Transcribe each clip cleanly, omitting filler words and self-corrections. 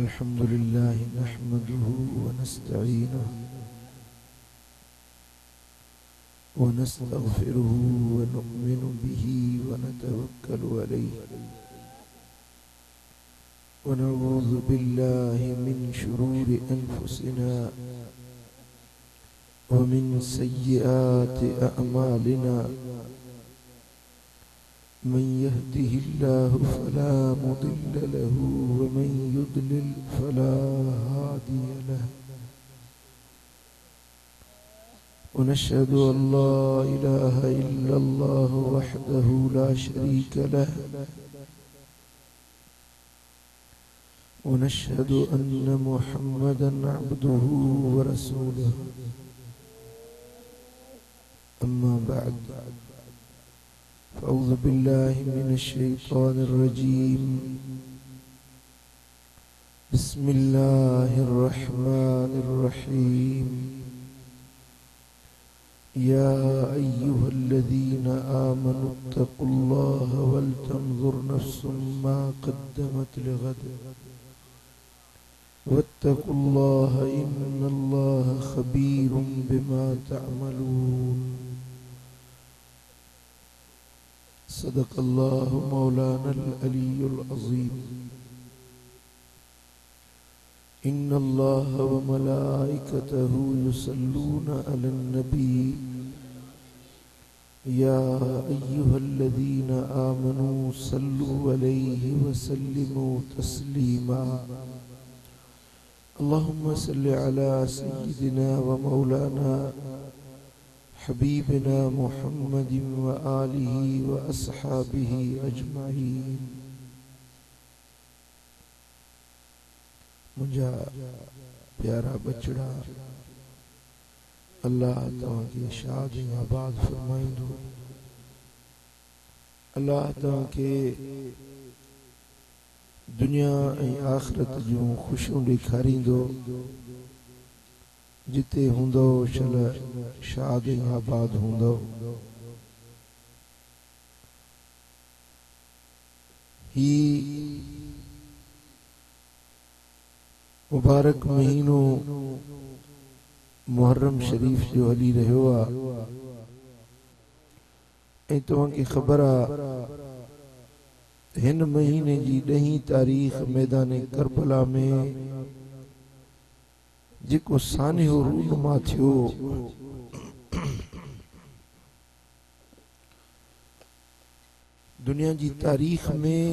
अल्हम्दुलिल्लाह नहमदुहु व नस्तईनुहु व नस्तगफिरुहु व नु'मिनु बिही व नतवक्कलु अलैहि व नऊज़ु बिल्लाहि मिन शुरूरि अनफुसिना व मिन सय्यिआति अअमालिना मन यहदिहिल्लाहु फला मुदिल्ल लहु व मन युद्लिल फला हादिय लहु व नशहदु अन ला इलाहा इल्लल्लाहु वहदहु ला शरीक लहु व नशहदु अन्न मुहम्मदन अब्दुहु व रसूलुहु अम्मा बअद अऊज़ु बिल्लाहि मिनश शैतानिर रजीम बिस्मिल्लाहिर रहमानिर रहीम या अय्युहल्लज़ीना आमनुत्तक़ुल्लाहा वल तंज़ुर नफ्सुम मा क़द्दमत लिग़द वत्तक़ुल्लाहा इन्नल्लाहा ख़बीरुम बिमा तअमलून सदक़ल्लाहु मौलानल अलीयुल अज़ीम इन्नल्लाहा व मलाइकतहु युसल्लूना अलन नबी या अय्युहल्लज़ीना आमनू सल्लु अलैहि व सल्लिमू तस्लीमा अल्लाहुम्मा सल्लि अला सय्यिदिना व मौलाना हबीबना मुहम्मदिन व आलिही व अस्हाबिही अजमाइन। मुझा प्यारा बचड़ा अल्लाह तव्हांखे शाद ऐं आबाद फरमाईंदो। अल्लाह तव्हांखे दुनिया ऐं आख़िरत जूं ख़ुशियूं ॾेखारींदो। जिते हूंदो शल शाद ऐं आबाद हूंदो। ही मुबारक महीनो मुहर्रम शरीफ जो हली रहियो आहे ऐं तव्हांखे ख़बर आहे हिन महीने जी 10 तारीख़ मैदान करबला में जेको सानिहो रूनुमा थियो दुनिया जी तारीख़ में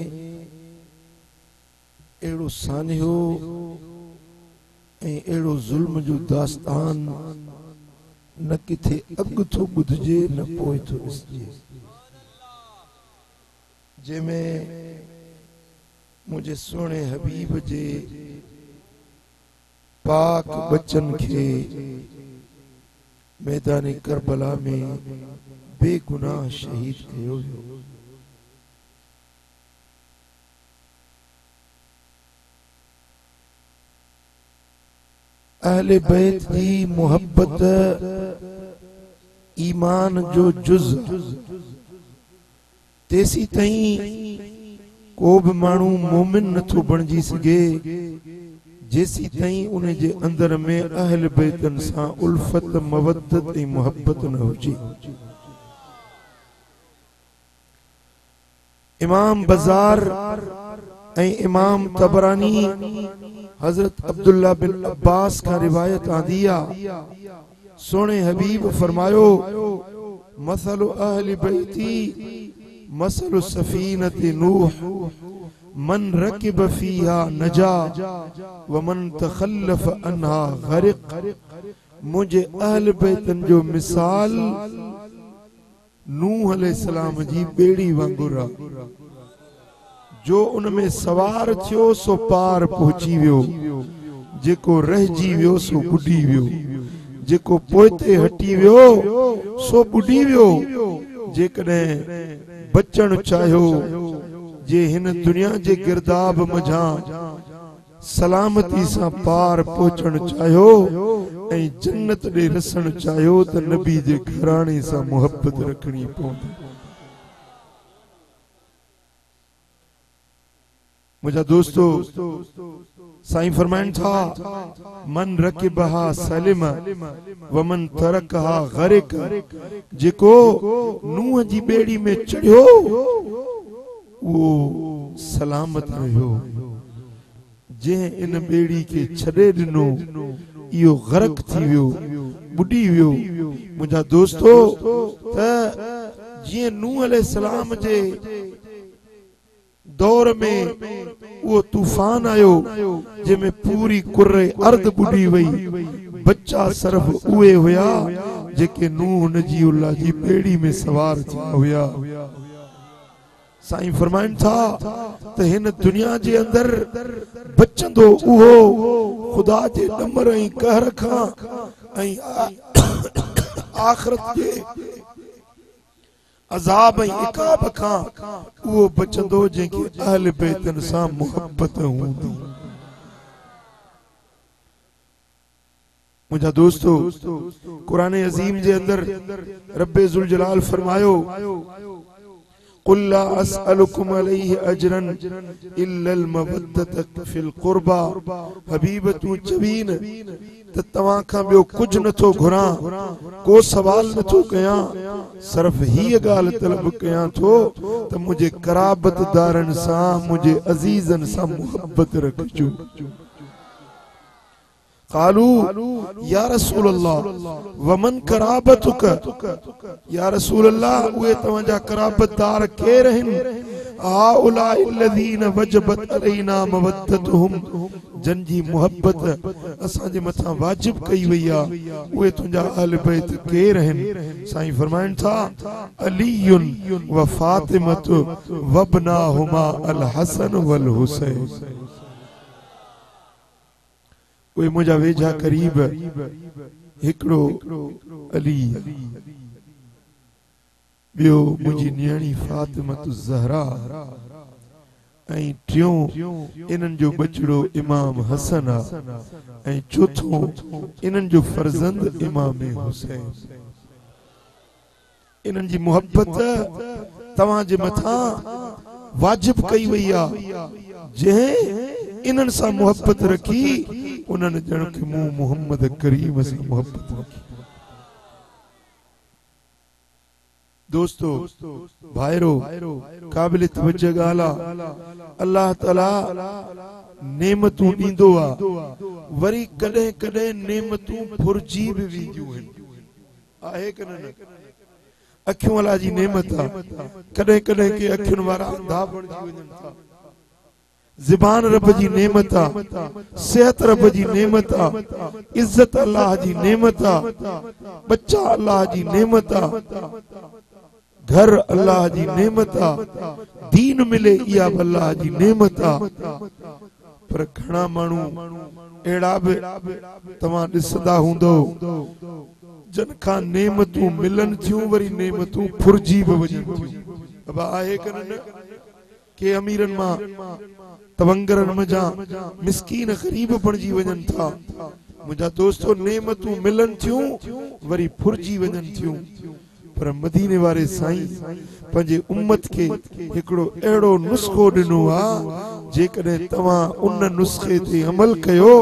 अहिड़ो सानिहो ऐं अहिड़ो ज़ुल्म जो दास्तान न किथे अॻु थो ॿुधिजे न पोइ थो ॾिसिजे। जंहिंमें मुंहिंजे सुहिणे हबीब जे पाक बच्चन के मैदान करबला में बेगुनाह शहीद कयो वियो। अहले बैत जी मोहब्बत ईमान जो जुज़ तेसी ताईं को भी मानू मोमिन नथो बणजी सके जेसी ताईं उन जे अंदर में अहल बैतन सां उल्फत मवद्दत ऐं मोहब्बत न हुजे। इमाम बज़ार ऐं इमाम तबरानी हजरत अब्दुल्ला बिन अब्बास का रिवायत आंदी आहे सोने हबीब फरमायो मसलु अहली बैती मसलु सफीनति नूह मन रकिब फीहा नजा व मन तखल्लफ अन्हा गरिक। मुझे अहल बैतन जो मिसाल नूह अलैहिस्सलाम जी बेड़ी वांगुर आ। जो उनमें सवार थियो सो पार पहुंची वियो, जेको रहजी वियो सो बुडी वियो, जेको पोइते हटी वियो सो बुडी वियो। जेकॾहिं बचण चाहियो, जे हिन दुनिया जे गिरदाब मझा सलामती सां पार पहुचण चाहियो ऐं जन्नत ॾे रसण चाहियो त नबी जे घराणे सां मोहब्बत रखणी पवंदी। मुझा दोस्तों, साईं फरमाइन था मन रकिबहा सलिम व मन तरकहा गरिक। जेको नूह जी बेड़ी में चढ़ियो वो सलामत रहियो, जे इन बेड़ी के छड़े दिनो इहो गरक थी वियो, बुडी वियो। मुझा दोस्तों, त जिए नूह अलैहिस्सलाम जे दौर में वो तूफान आयो जंहिंमें पूरी कुर्रे अर्द बुडी वई, बच्चा सिर्फ उहे हुया जेके नूह नजीउल्लाह जी बेड़ी में सवार थिया हुया। साईं फरमाइन था त हिन दुनिया जे अंदर बचंदो उहो खुदा जे डमर ऐं कहर खां ऐं आखिरत जे अजाब ऐं इकाब खां उहो बचंदो जंहिंखे अहल बैतन सां मोहब्बत हूंदी। मुझा दोस्तों, कुरान अजीम जे अंदर रब्बे ज़ुल जलाल फरमायो कुल ला अस्अलुकुम अलैहि अजरन इल्लल मवद्दत फिल कुर्बा। हबीब तू चवीन त तवां खां ॿियो कुछ नथो घुरां, को सवाल नथो कयां, सिर्फ हीअ ॻाल्हि तलब कयां थो त मुझे कराबतदारन सां, मुझे अजीजन सां मोहब्बत रखजो। कालू या रसूल अल्लाह वमन कराबतुक। या रसूल अल्लाह, उहे तव्हांजा कराबतदार केर आहिनि? हाउलाई अल्लज़ीन वजबत अलैना मवद्दतुहुम, जन जी मोहब्बत असांजे मथां वाजिब कई वई आहे, उहे तुंहिंजा अहल बैत केर आहिनि? साईं फरमाइनि था अलीयुन व फातिमतु वबनाहुमा अल हसन वल हुसैन। उहे मुंहिंजा वेझा करीब हिकिड़ो अली, ॿियो मुंहिंजी न्याणी फातिमतु ज़हरा ऐं टियों इन्हनि जो बचड़ो इमाम हसन आहे ऐं चौथों इन्हनि जो फर्ज़ंद इमाम हुसैन। इन्हनि जी मोहब्बत तव्हां जे मथां वाजिब कई वई आहे। जंहिं इन्हनि सां मोहब्बत रखी उन्हनि ॼण के मूं मोहम्मद करीम सां मोहब्बत रखी। दोस्तों, भाइरो, काबिल तवज्जो ॻाल्हि आहे, अल्लाह ताला नेमतूं ॾींदो आहे, वरी कॾहिं कॾहिं नेमतूं फुरजी बि वेंदियूं आहिनि। आहे कि न? अखियूं वाला जी नेमत आहे, कॾहिं कॾहिं के अखियुनि वारा अंधा बणिजी वञनि था। ज़बान रब जी नेमत आहे, सेहत रब जी नेमत आहे, इज्जत अल्लाह जी नेमत आहे, बच्चा अल्लाह जी नेमत आहे, घर अल्लाह जी नेमत आहे, दीन मिले इहा अल्लाह जी नेमत आहे। पर घणा माण्हू अहिड़ा बि तव्हां ॾिसंदा हूंदो जन खां नेमतूं मिलन थियूं वरी नेमतूं फुरजी बि वञनि थियूं। अब आहे कि न? के अमीरन मां तवंगरन मजा मिस्कीन गरीब बणजी वञनि था। मुंहिंजा दोस्तों, नेमतूं मिलन थियूं वरी फुरजी वञनि थियूं। पर मदीने वारे साईं पंहिंजे उम्मत खे हिकिड़ो अहिड़ो नुस्खो ॾिनो आहे, जेकॾहिं तव्हां उन नुस्खे ते अमल कयो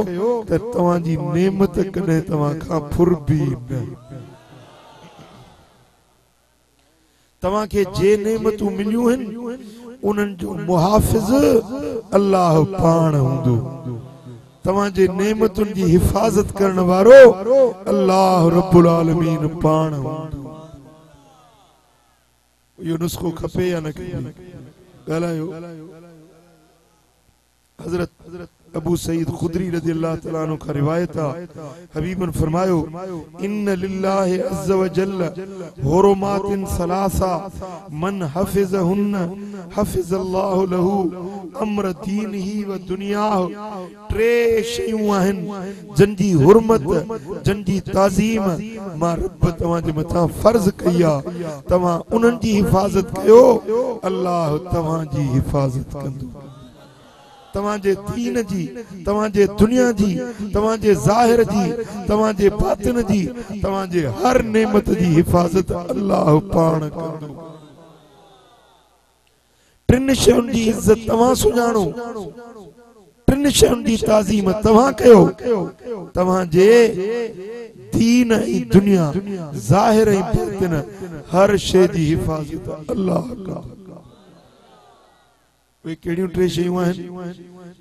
त तव्हांजी नेमत कॾहिं तव्हां खां फुरबी न। तव्हांखे जे नेमतूं मिलियूं आहिनि उन्हनि जो मुहाफ़िज़ अल्लाह पाण हूंदो। तवांजे नेमतुन जी हिफाजत करण वारो अल्लाह रब्बुल आलमीन पाण यो नुस्खो खपे या न खपे ॻाल्हायो हजरत अबू सईद खुदरी रज़ी अल्लाह तआला अन्हु का रिवायत हबीबन फरमायो इन्न लिल्लाहि अज़्ज़ व जल्ल हुरुमातिन सलासा मन हफिज़हुन्न हफिज़ल्लाहु लहू अम्र दीनिही व दुनियाहु टे शयूं आहिनि जंजी हुरमत जंजी ताज़ीम मां रब तवां जे मथां फर्ज़ कई आहे तवां उन्हनि जी हिफ़ाज़त कयो अल्लाह तवां जी हिफ़ाज़त कंदो तवांजे दीन जी तवांजे दुनिया जी तवांजे ज़ाहिर जी तवांजे बातिन जी तवांजे हर नेमत जी हिफाजत अल्लाह पाण कंदो टिन शयुनि जी इज्जत तवां सुञाणो टिन शयुनि जी ताज़ीम तवां कयो तवांजे दीन ऐं दुनिया ज़ाहिर ऐं बातिन हर शइ जी हिफाजत अल्लाह कंदो वे केड़ियूं टे शयूं आहिनि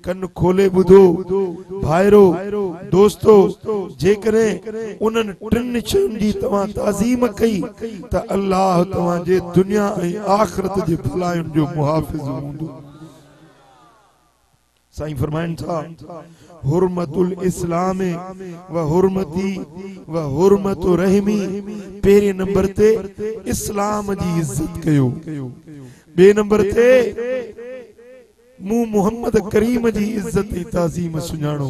कन खोले ॿुधो भाइरो दोस्तो जेकॾहिं उन्हनि टिन शयुनि जी तव्हां ताज़ीम कई त अल्लाह तव्हांजे दुनिया ऐं आख़िरत जे भलायुनि जो मुहाफ़िज़ हूंदो साईं फरमाइनि था हुरमतुल इस्लाम व हुरमती व हुरमतु रहमी पहिरें नंबर ते इस्लाम जी इज्जत कयो ॿिए नंबर ते मु मोहम्मद करीम जी इज्जत ऐं ताज़ीम सुञाणो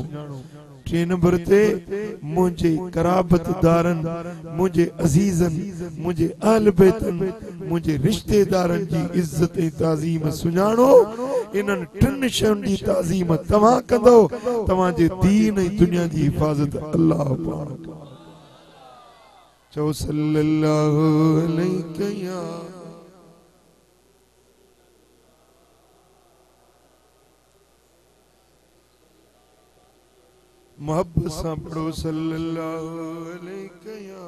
टे नंबर ते मुझे कराबतदारन मुझे अजीजन मुझे अहल बैतन मुझे रिश्तेदारन जी इज्जत ऐं ताज़ीम सुञाणो इन्हनि टिन शयुनि जी ताज़ीम तव्हां कंदो तव्हांजे दीन ऐं दुनिया जी हिफ़ाज़त अल्लाह पाण चओ सल्लल्लाहु अलैहि या मोहब्बत सां पढ़ो सल्लल्लाहु अलैहि या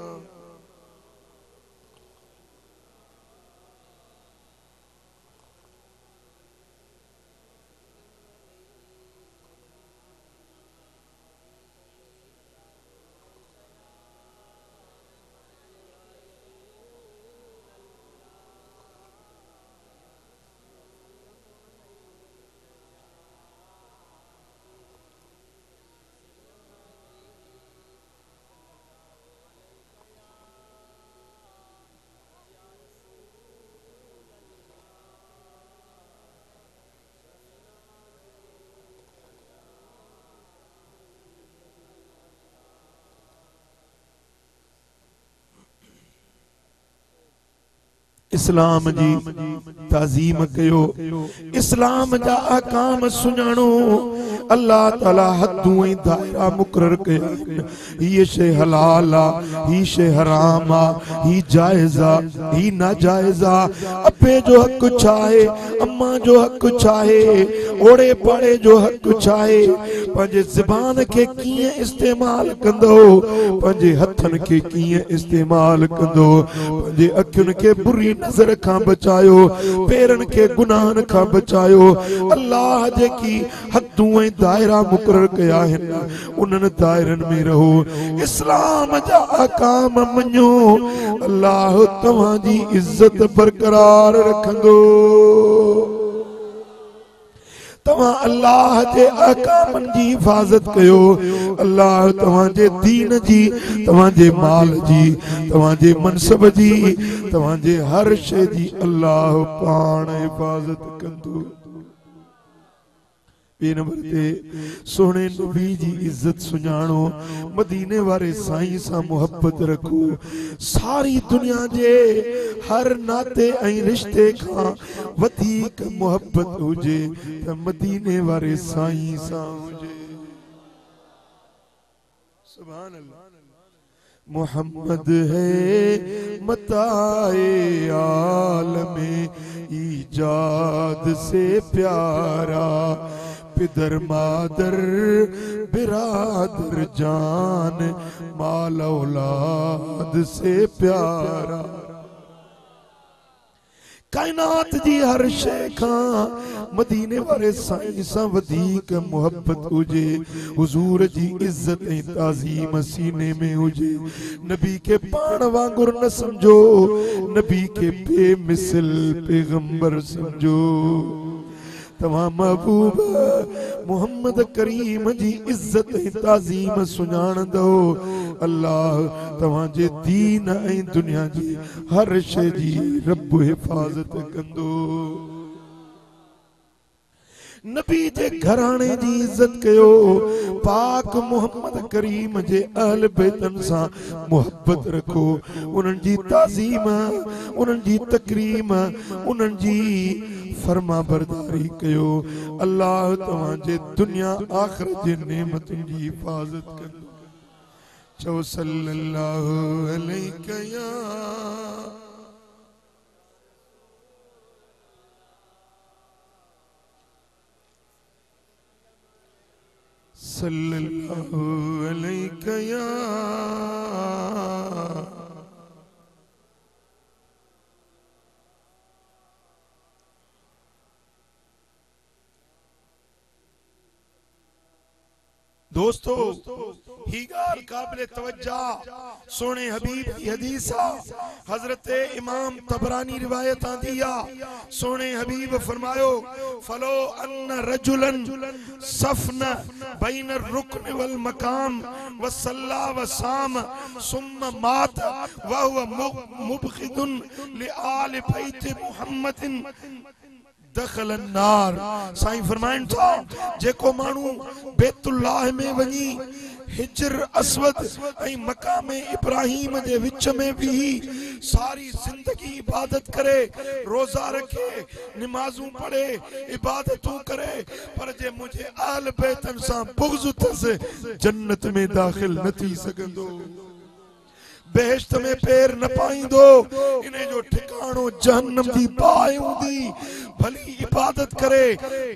इस्लाम जी ताज़ीम कयो इस्लाम जा अहकाम सुञाणो अल्लाह ताला हदूं ऐं दायरा मुक़रर कया ये शइ हलाल आ ही शइ हराम आ ही जायज़ आ ही नाजायज़ आ अबे जो हक छा आहे अम्मा जो हक छा आहे ओड़े पाड़े जो हक छा आहे पंहिंजे ज़बान खे कीअं इस्तेमाल कंदो पंहिंजे हथनि खे कीअं इस्तेमाल कंदो पंहिंजे अखियुनि खे बुरी नज़र खां बचायो पेरनि खे गुनाहनि खां बचायो अल्लाह जेकी हदूं ऐं दायरा मुक़रर कया आहिनि उन्हनि दायरनि में रहो इस्लाम जा अहकाम मञो अल्लाह तव्हांजी इज्जत बरक़रार रखंदो तव्हां अल्लाह जे अहकामनि जी हिफ़ाज़त कयो अल्लाह तव्हांजे दीन जी तव्हांजे माल जी तव्हांजे मनसब जी तव्हांजे हर शइ जी अल्लाह पाण हिफ़ाज़त कंदो ॿिए नंबर ते सोहणे नबी जी इज्जत सुञाणो मदीने वारे साईं सां मुहब्बत रखो सारी दुनिया जे हर नाते ऐं रिश्ते खां वधीक मुहब्बत हुजे त मदीने वारे साईं सां हुजे सुभान अल्लाह मोहम्मद है मताए आलमे ईजाद से प्यारा पिदर मादर बिरादर जान माल औलाद से प्यारा कायनात जी हर शय खां मदीने वाले साईं सां वधीक मोहब्बत हुजे, हुजूर जी इज्जत ऐं ताज़ीम सीने में हुजे। नबी के पाण वांगुर न समझो, नबी के बेमिसल पैगंबर समझो। तमाम महबूब मोहम्मद करीम जी इज्जत ऐं ताज़ीम सुञाण दो। अल्लाह तव्हांजे दीन ऐं दुनिया जी हर शय जी रब हिफाज़त कंदो। नबी जे घराणे जी इज्जत कयो, पाक मोहम्मद करीम जे अहल बैतन सां मोहब्बत रखो, उन्हनि जी ताज़ीम, उन्हनि जी तकरीम, उन्हनि जी फरमा बरदारी कयो। अल्लाह तव्हांजे दुनिया आखिरत जे नेमतुनि जी हिफाज़त कंदो। चओ सल्लल्लाहु अलैहि या सल्लल्लाहु अलैहि या दोस्तों, ही गाल काबिल तवज्जा सोने हबीब की हदीसा हजरत इमाम तबरानी रिवायत आंदिया। सोने हबीब फरमायो, फलो अन्न रजुलन सफन बैन रुकन वल मकाम व सल्ला व साम सुम्मा मात व हुवा मुबखिदुन लि आल बैत मुहम्मदिन दखल नार। साईं फरमाइन था, जेको मानू बैतुल्लाह में वनी हिजर असवद ऐं मकाम इब्राहिम जे विच में भी सारी जिंदगी इबादत करे, रोजा रखे, नमाजूं पढ़े, इबादतूं करे, पर जे मुझे आल बैतन सां बुग़्ज़ अथसि, जन्नत में दाखिल न थी सघंदो, बेहश्त में पैर न पाईंदो। इन्हें जो ठिकाणो जहन्नम जी बाहि हूंदी। भली इबादत करे,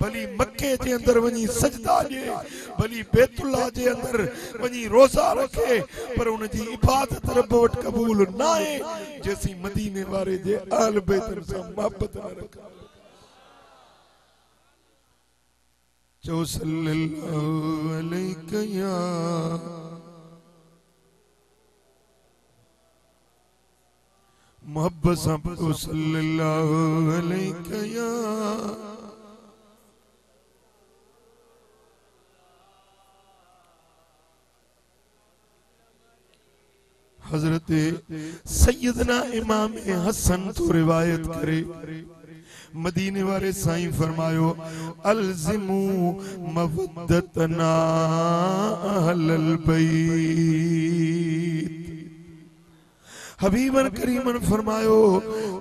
भली मक्के जे अंदर वनी सजदा ॾे, भली बैतुल्लाह जे अंदर वनी रोजा रखे, पर उन जी इबादत रब वटि क़बूल न आहे जेसी मदीने वारे जे आल बैतन सां मोहब्बत न रखे। चओ सल्लल्लाहु अलैहि या मोहब्बत सां पढ़ो सल्लल्लाहु अलैहि या हजरत सैयदना इमाम हसन तो रिवायत करे, मदीने वाले साईं फरमायो, अलज़िमू मवद्दतना अहलल बैत। हबीबन करीमन फरमायो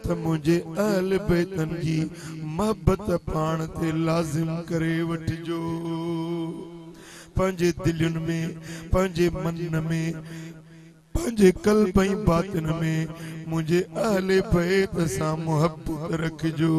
त मुझे अहल बैतन जी मोहब्बत पाण ते लाजिम करे वठिजो। पंहिंजे दिलनि में, पंहिंजे मन में, पंहिंजे कल्ब ऐं बातिन में मुझे अहल बैत सां मोहब्बत रखिजो।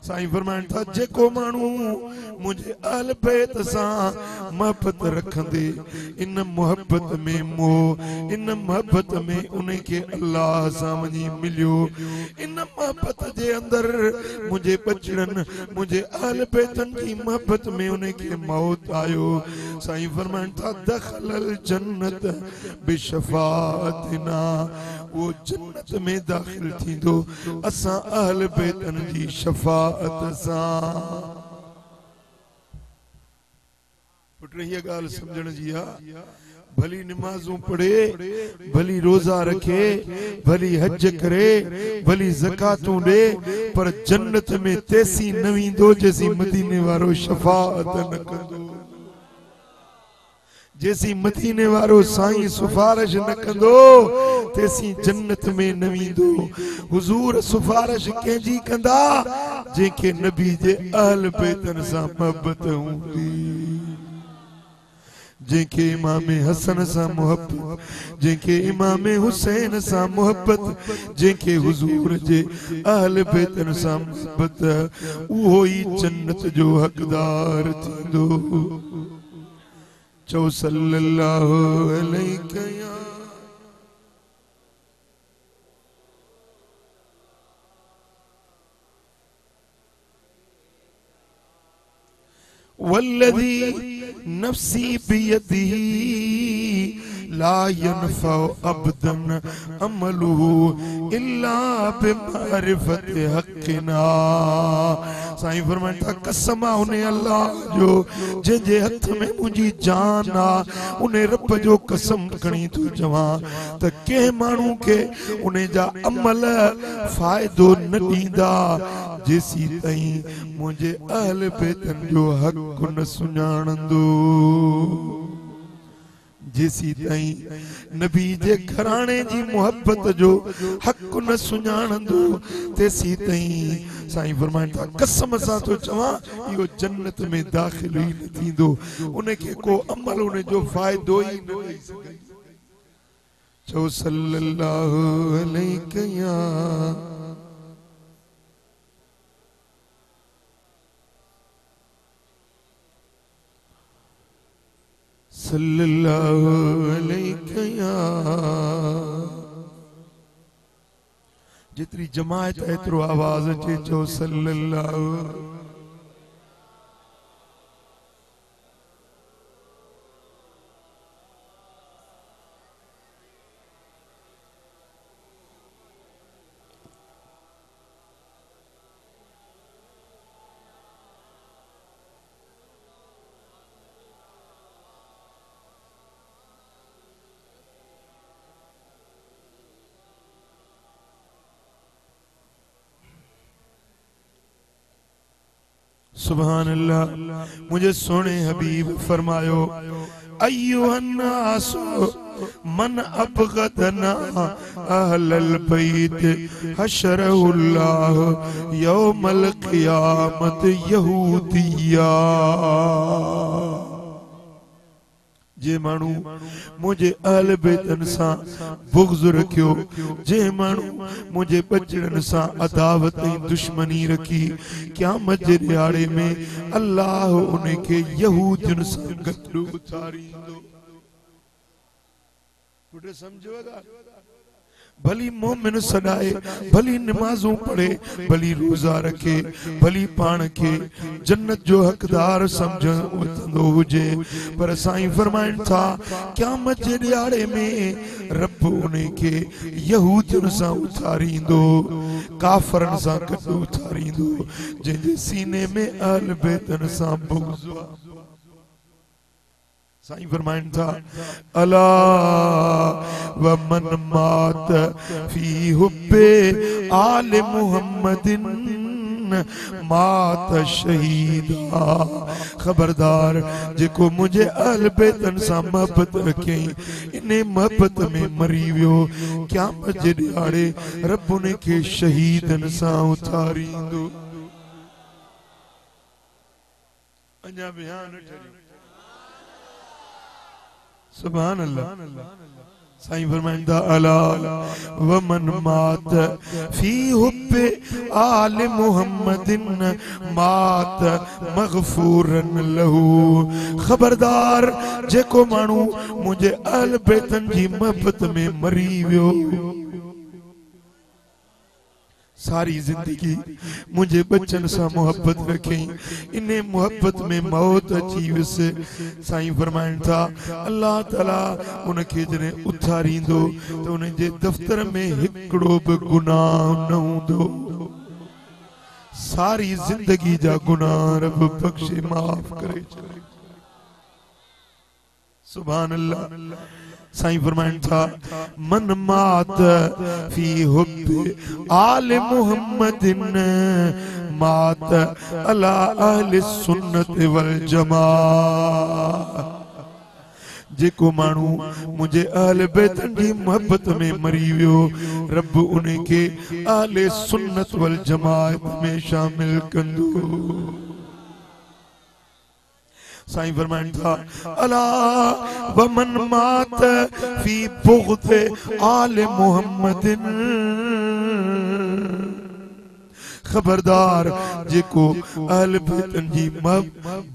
साईं फरमाइनि था, जेको माण्हू मुझे अहल बैत सां मोहब्बत रखंदे, इन मोहब्बत में मोह, इन मोहब्बत में उनखे अल्लाह सां वञी मिलियो, इन मोहब्बत जे अंदर मुझे बचड़न, मुझे अहल बैतन जी मोहब्बत में उनखे मौत आयो। साईं फरमाइनि था, दखलल जन्नत बिशफाअतिना, वो जन्नत में दाखिल थींदो असां अहल बैतन जी शफाअत सां। पुट ये गाल समझण जी आहे। भली नमाजूं पढ़े, भली रोजा रखे, भली हज करे, भली ज़कातूं ॾे, पर जन्नत में तेसी न वेंदो जेसी मदीने वारो शफाअत न कंदो, जेसी मदीने वारो साईं सिफारिश न कंदो तेसी जन्नत में न वेंदो। हुजूर सिफारिश कंहिंजी कंदा जंहिंखे नबी जे अहल बैतन सां मोहब्बत हूंदी, जंहिंखे इमाम हसन सां मोहब्बत, जंहिंखे इमाम हुसैन सां मोहब्बत, जंहिंखे हुजूर जे अहल बैतन सां मोहब्बत, उहो ई जन्नत जो हक़दार थींदो। चओ सल्लल्लाहु अलैहि या वल्लज़ी नफ्सी बियदिही ला यनफउ अब्दन अमलुहु इल्ला बिमारिफति हक़िना। साईं फरमाइनि था कसम आहे उन अल्लाह जो जंहिंजे हथ में मुंहिंजी जान आहे, उन रब जो कसम खणी थो चवां त कंहिं माण्हू खे उन जा अमल फ़ाइदो न ॾींदा जेसी ताईं मुंहिंजे अहल बैतन जो हक़ न सुञाणंदो, जेसी ताईं नबी जे घराणे जी मोहब्बत जो हक़ न सुञाणंदो तेसी ताईं साईं फरमाइनि था कसम सां थो चवां इहो जन्नत में दाख़िल ई न थींदो, उनखे को अमल उन जो फ़ाइदो ई न ॾेई सघे। चओ सल्लल्लाहु अलैहि या सल्लल्लाहु अलैहि या। जितनी जमायत एतरो आवाज अचे चो सल्लल्लाहु। सुभान अल्लाह। मुझे सोने हबीब फरमायो अय्युहन्नास मन अबगदना अहलल बैत हशरहुल्लाह यौमल क़ियामत यहूदिया। जे मानू मुझे अहल बैतन सा बुग़्ज़ रखियो, जे मानू मुझे बचड़न सा अदावत दुश्मनी रखी, क़यामत जे ॾियारे में अल्लाह उनके यहूदियुनि सां गॾु उथारींदो। पुट समझोगा भली मोमिन सदाए, भली नमाजूं पढ़े, भली रोजा रखे, भली पान के जन्नत जो हकदार समझंदो हुजे, पर साईं फरमाइनि था क़यामत जे ॾियारे में रब उनखे यहूदियुनि सां उथारींदो, काफ़रनि सां गॾु उथारींदो, जंहिंजे सीने में अहल बैतन सां बुग़्ज़। साईं फरमाइनि था अला व मन मात फी हुब्बे आले मुहम्मदिन मात शहीदा। खबरदार जेको मुझे अहल बैतन सां मोहब्बत रखे इन मोहब्बत में मरी वियो, क़यामत जे ॾियारे रब उनखे शहीदन सां उथारींदो। अञा बयान ठहियो सुभान अल्लाह। साईं फरमाइंदा अला व मन मात फी हुब्बे आले मुहम्मदिन मात मगफूरन लहू। खबरदार जेको मानू मुझे अहल बैतन जी मोहब्बत में मरी वियो, सारी जिंदगी मुझे बच्चन सा मोहब्बत रखे, इन्हें मोहब्बत में मौत अची विसे। साईं फरमाइनि था अल्लाह ताला उनखे जॾहिं उथारींदो त उनजे दफ़्तर में हिकिड़ो बि गुनाह न हूंदो, सारी जिंदगी जा गुनाह रब बख्शे माफ करे छॾे। सुभान अल्लाह। साईं फरमाइनि था मन मात फी हुब्बे आले मुहम्मदिन मात अला अहले सुन्नत वल जमाअह। जेको मानू मुझे अहल बैतन जी मोहब्बत में मरी वियो, रब उनके अहले सुन्नत वल जमाअत में शामिल कंदो। साईं फरमाइन था अला वमन मात फी बुग़्द आले मुहम्मदिन, खबरदार जेको अहल बैतन जी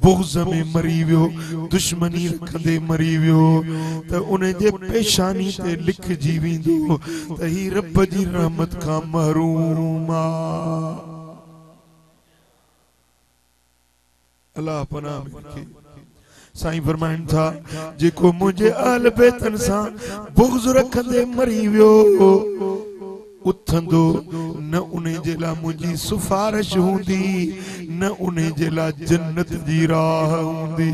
बुग़्ज़ में मरी वियो, दुश्मनी रखंदे मरी वियो, त उन जे पेशानी ते लिखजी वेंदो त ही रब जी रहमत खां महरूम आ। अल्लाह पनाह में रखे। साईं फरमाइन था जेको मुझे अहल बैतन सां बुग़्ज़ रखंदे मरी वियो, उथंदो न उन्हें जे ला मुझी सिफारिश हूंदी, न उन्हें जे ला जन्नत जी राह हूंदी।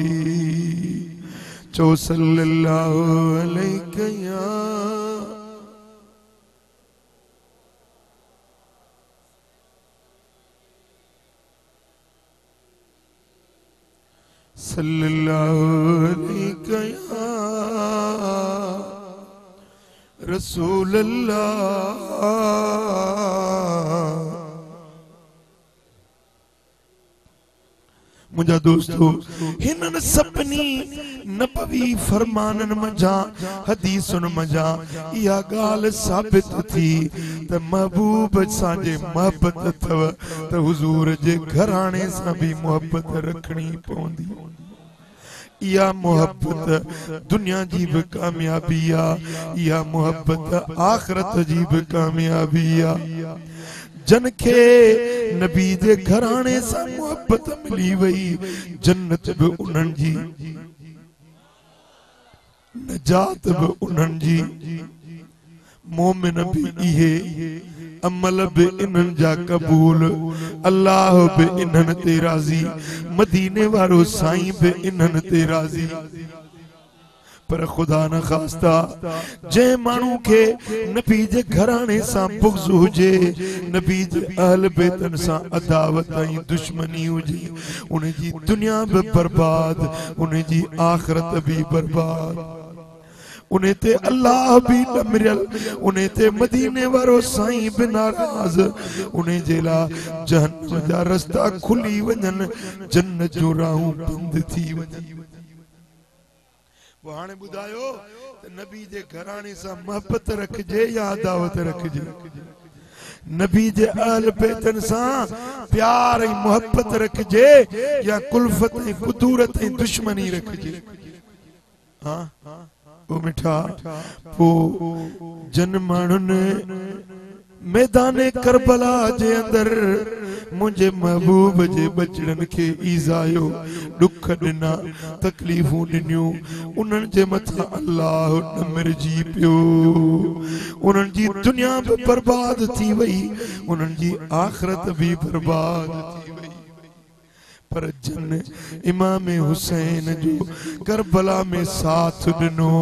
चो सल्लल्लाहु अलैहि या सल्लल्लाहु अलैहि या रसूल अल्लाह। मुझा दोस्तों हिनन सपनी नबवी फरमानन मजा हदीसन मजा या गाल साबित थी त महबूब साजे मोहब्बत अथव त हुजूर जे घराणे सां भी मोहब्बत रखनी पवंदी। या मोहब्बत दुनिया जी भी कामयाबी आ, या मोहब्बत आखिरत जी भी कामयाबी आ। जन के नबी जे घराणे सां मोहब्बत मिली वई, जन्नत भी उन्हनि जी, नजात भी उन्हनि जी, मोमिन भी इहे, अमल भी इन्हनि जा कबूल, अल्लाह भी इन्हनि ते राज़ी, मदीने वारो साईं भी इन्हनि ते राज़ी। पर खुदा न खास्ता जे मानू के नबी जे घराने सां बुग़्ज़ हुजे, नबी जे अहल बैतन सां अदावत ऐं दुश्मनी हुजे, उन जी दुनिया भी बर्बाद, उन जी आखिरत भी बर्बाद, उन्हें ते अल्लाह भी न मिरल, उन्हें ते मदीने वारो साईं भी नाराज, उन्हें जेला जहन्नम जा रास्ता खुली वञन, जन्नत जो राहूं बंद थी वञन। वो हाणे ॿुधायो त नबी जे घराणे सां मोहब्बत रखजे या अदावत रखजे। नबी जे अहल बैतन सां प्यार ऐं मोहब्बत रखजे या कुल्फत ऐं कुदूरत ऐं दुश्मनी रखजे। हाँ वो मिठा पो जन माण्हुनि मैदाने करबला जे अंदर मुझे महबूब जे बचड़न के ईज़ायो, दुख दिना, तकलीफूं दिनियूं, उन्हनि जे मथा अल्लाह न मिरजी पियो, उन्हनि जी दुनिया भी बर्बाद थी वई, उन्हनि जी आखिरत भी बर्बाद थी वई। पर जन इमाम हुसैन जो करबला में साथ दिनो,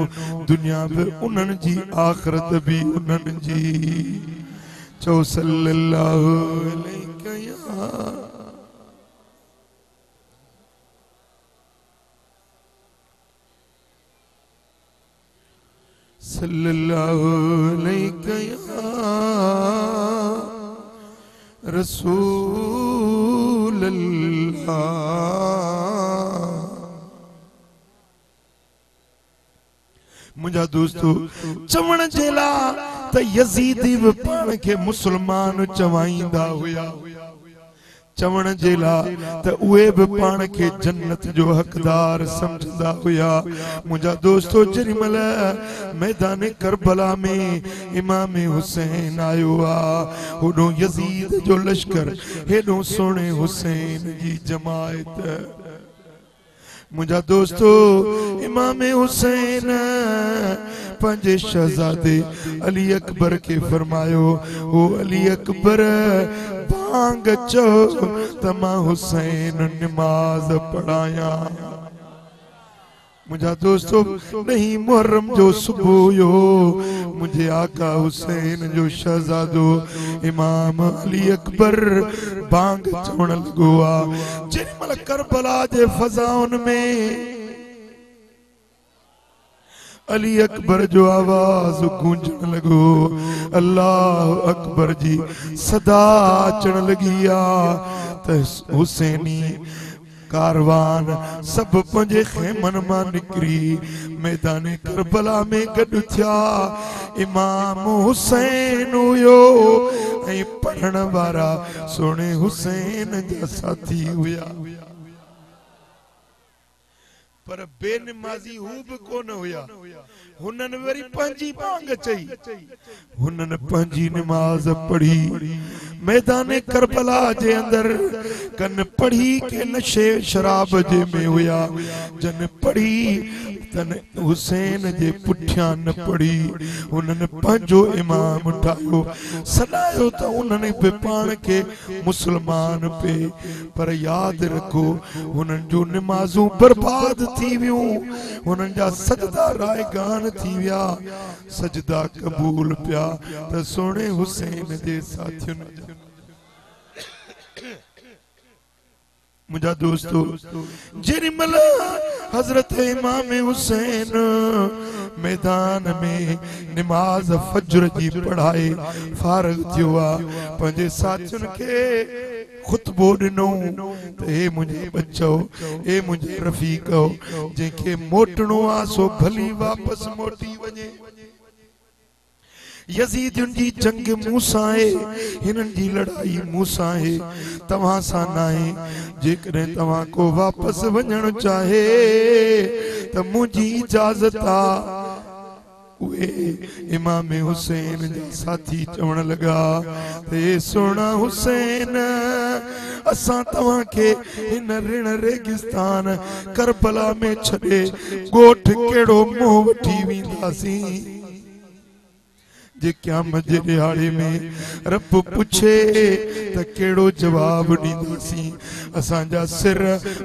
दुनिया भी उन्हनि जी, आखिरत भी उन्हनि जी। चो सल्लल्लाहु अलैहि या सल्लल्लाहु अलैहि या रसूल अल्लाह। मुझा दोस्तों चवण जेला त यजीदी भी पान के मुसलमान चवाईंदा हुया, चवण जेला त उहे भी पान के जन्नत जो हकदार समझदा हुया। मुझा दोस्तों जरिमल मैदान करबला में इमाम हुसैन आयो आ, होडो यजीद जो लश्कर, हेडो सोने हुसैन जी जमायत। मुझा दोस्तों इमाम हुसैन पंजे शहजादे अली अकबर के फरमायो, ओ अली अकबर बांग चो तमा हुसैन नमाज पढ़ाया। मुझा दोस्तों नहीं मुहर्रम जो सुबह यो, मुझे आका हुसैन जो शहजादो इमाम अली अकबर बांग चवण लगो आ। जेमल करबला जे फजाउन में अली अकबर जो आवाज गूंजण लगो, अल्लाह अकबर जी सदा अचण लगी आ त हुसैनी कारवान सब पंजे खेमन मां निकरी मैदान करबला में गॾु थिया। इमाम हुसैन हुयो ऐं पढ़ण वारा सोने हुसैन जा साथी हुया। पर बेनमाज़ी हू भी कोन हुया। हुनन वरी पंहिंजी भांग चई, हुनन पंहिंजी नमाज पढ़ी मैदान करबला जे अंदर कन पढ़ी के नशे शराब जे में हुया। जन पढ़ी तन हुसैन जे पुठियां न पढ़ी। हुनन पंहिंजो इमाम ठाहियो, सॾायो त उन्हनि बि पाण खे मुस्लमान पे। पर याद रखो हुनन जो नमाज़ूं बर्बाद थी वियूं, हुनन जा सजदा रायगान थी विया। सजदा कबूल पिया त सोने हुसैन जे साथियुनि जा। मुझा दोस्तों जेरी मल हजरत इमाम हुसैन मैदान में नमाज फजर जी पढ़ाई फारग थियो आ, पंहिंजे साथियुनि खे खुतबो ॾिनो त हे मुंहिंजे बच्चो, हे मुंहिंजे रफ़ीक़ो, जंहिंखे मोटणो आ सो भली वापस मोटी वञे। यजीदियुनि जी जंग मूंसां आहे, हिननि जी लड़ाई मूंसां आहे, तव्हां सां न आहे। जेकॾहिं तव्हां को वापस वञणु चाहे त मुंहिंजी इजाज़त आ। उहे इमाम हुसैन जा साथी चवण लगा, हे सोना हुसैन, असां तव्हांखे हिन ऋण रेगिस्तान करबला में छॾे ॻोठ कहिड़ो मोह वठी वेंदासीं। जे क़यामत जे ॾियारे में रब पुछे त कहिड़ो जवाब ॾींदासीं। असांजा सिर,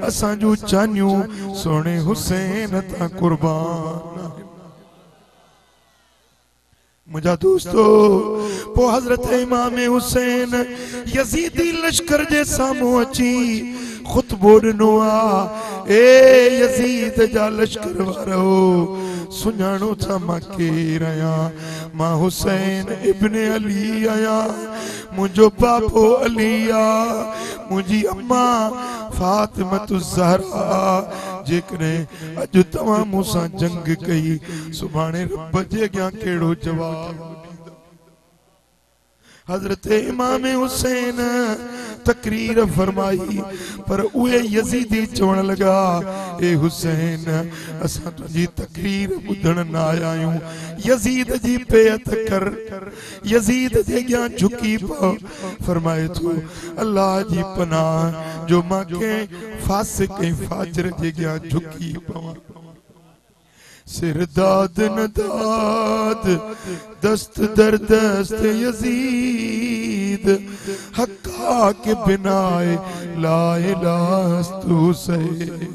असांजूं जानियूं सोने हुसैन तां कुर्बान। मुझा दोस्तों पो हजरत इमाम हुसैन यजीदी लश्कर जे साम्हूं अची खुतबो ॾिनो आ। ए यजीद जा लश्कर वारो, सुञाणो था मां केरु आहियां? मां हुसैन इब्न अली आहियां। मुंहिंजो बाबो अली आ, मुंहिंजी अम्मा फातिमतु ज़हरा। जेकॾहिं अॼु तव्हां मूंसां जंग कई, सुभाणे रब जे अॻियां कहिड़ो जवाब? हजरत इमाम हुसैन तकरीर फरमाई, पर उहे यजीदी चवण लगा, ए हुसैन, असां तुंहिंजी तकरीर ॿुधण न आया आहियूं। यजीद जी बेअत कर। यजीद जे अॻियां झुकी पओ। फरमाए थो, अल्लाह जी पनाह जो मां कंहिं फासिक ऐं फाजिर जे अॻियां झुकी पवां। सिर दाद न दाद, दस्त दर दस्त यजीद, हक्का के बिनाए ला इलाहा तू सहे।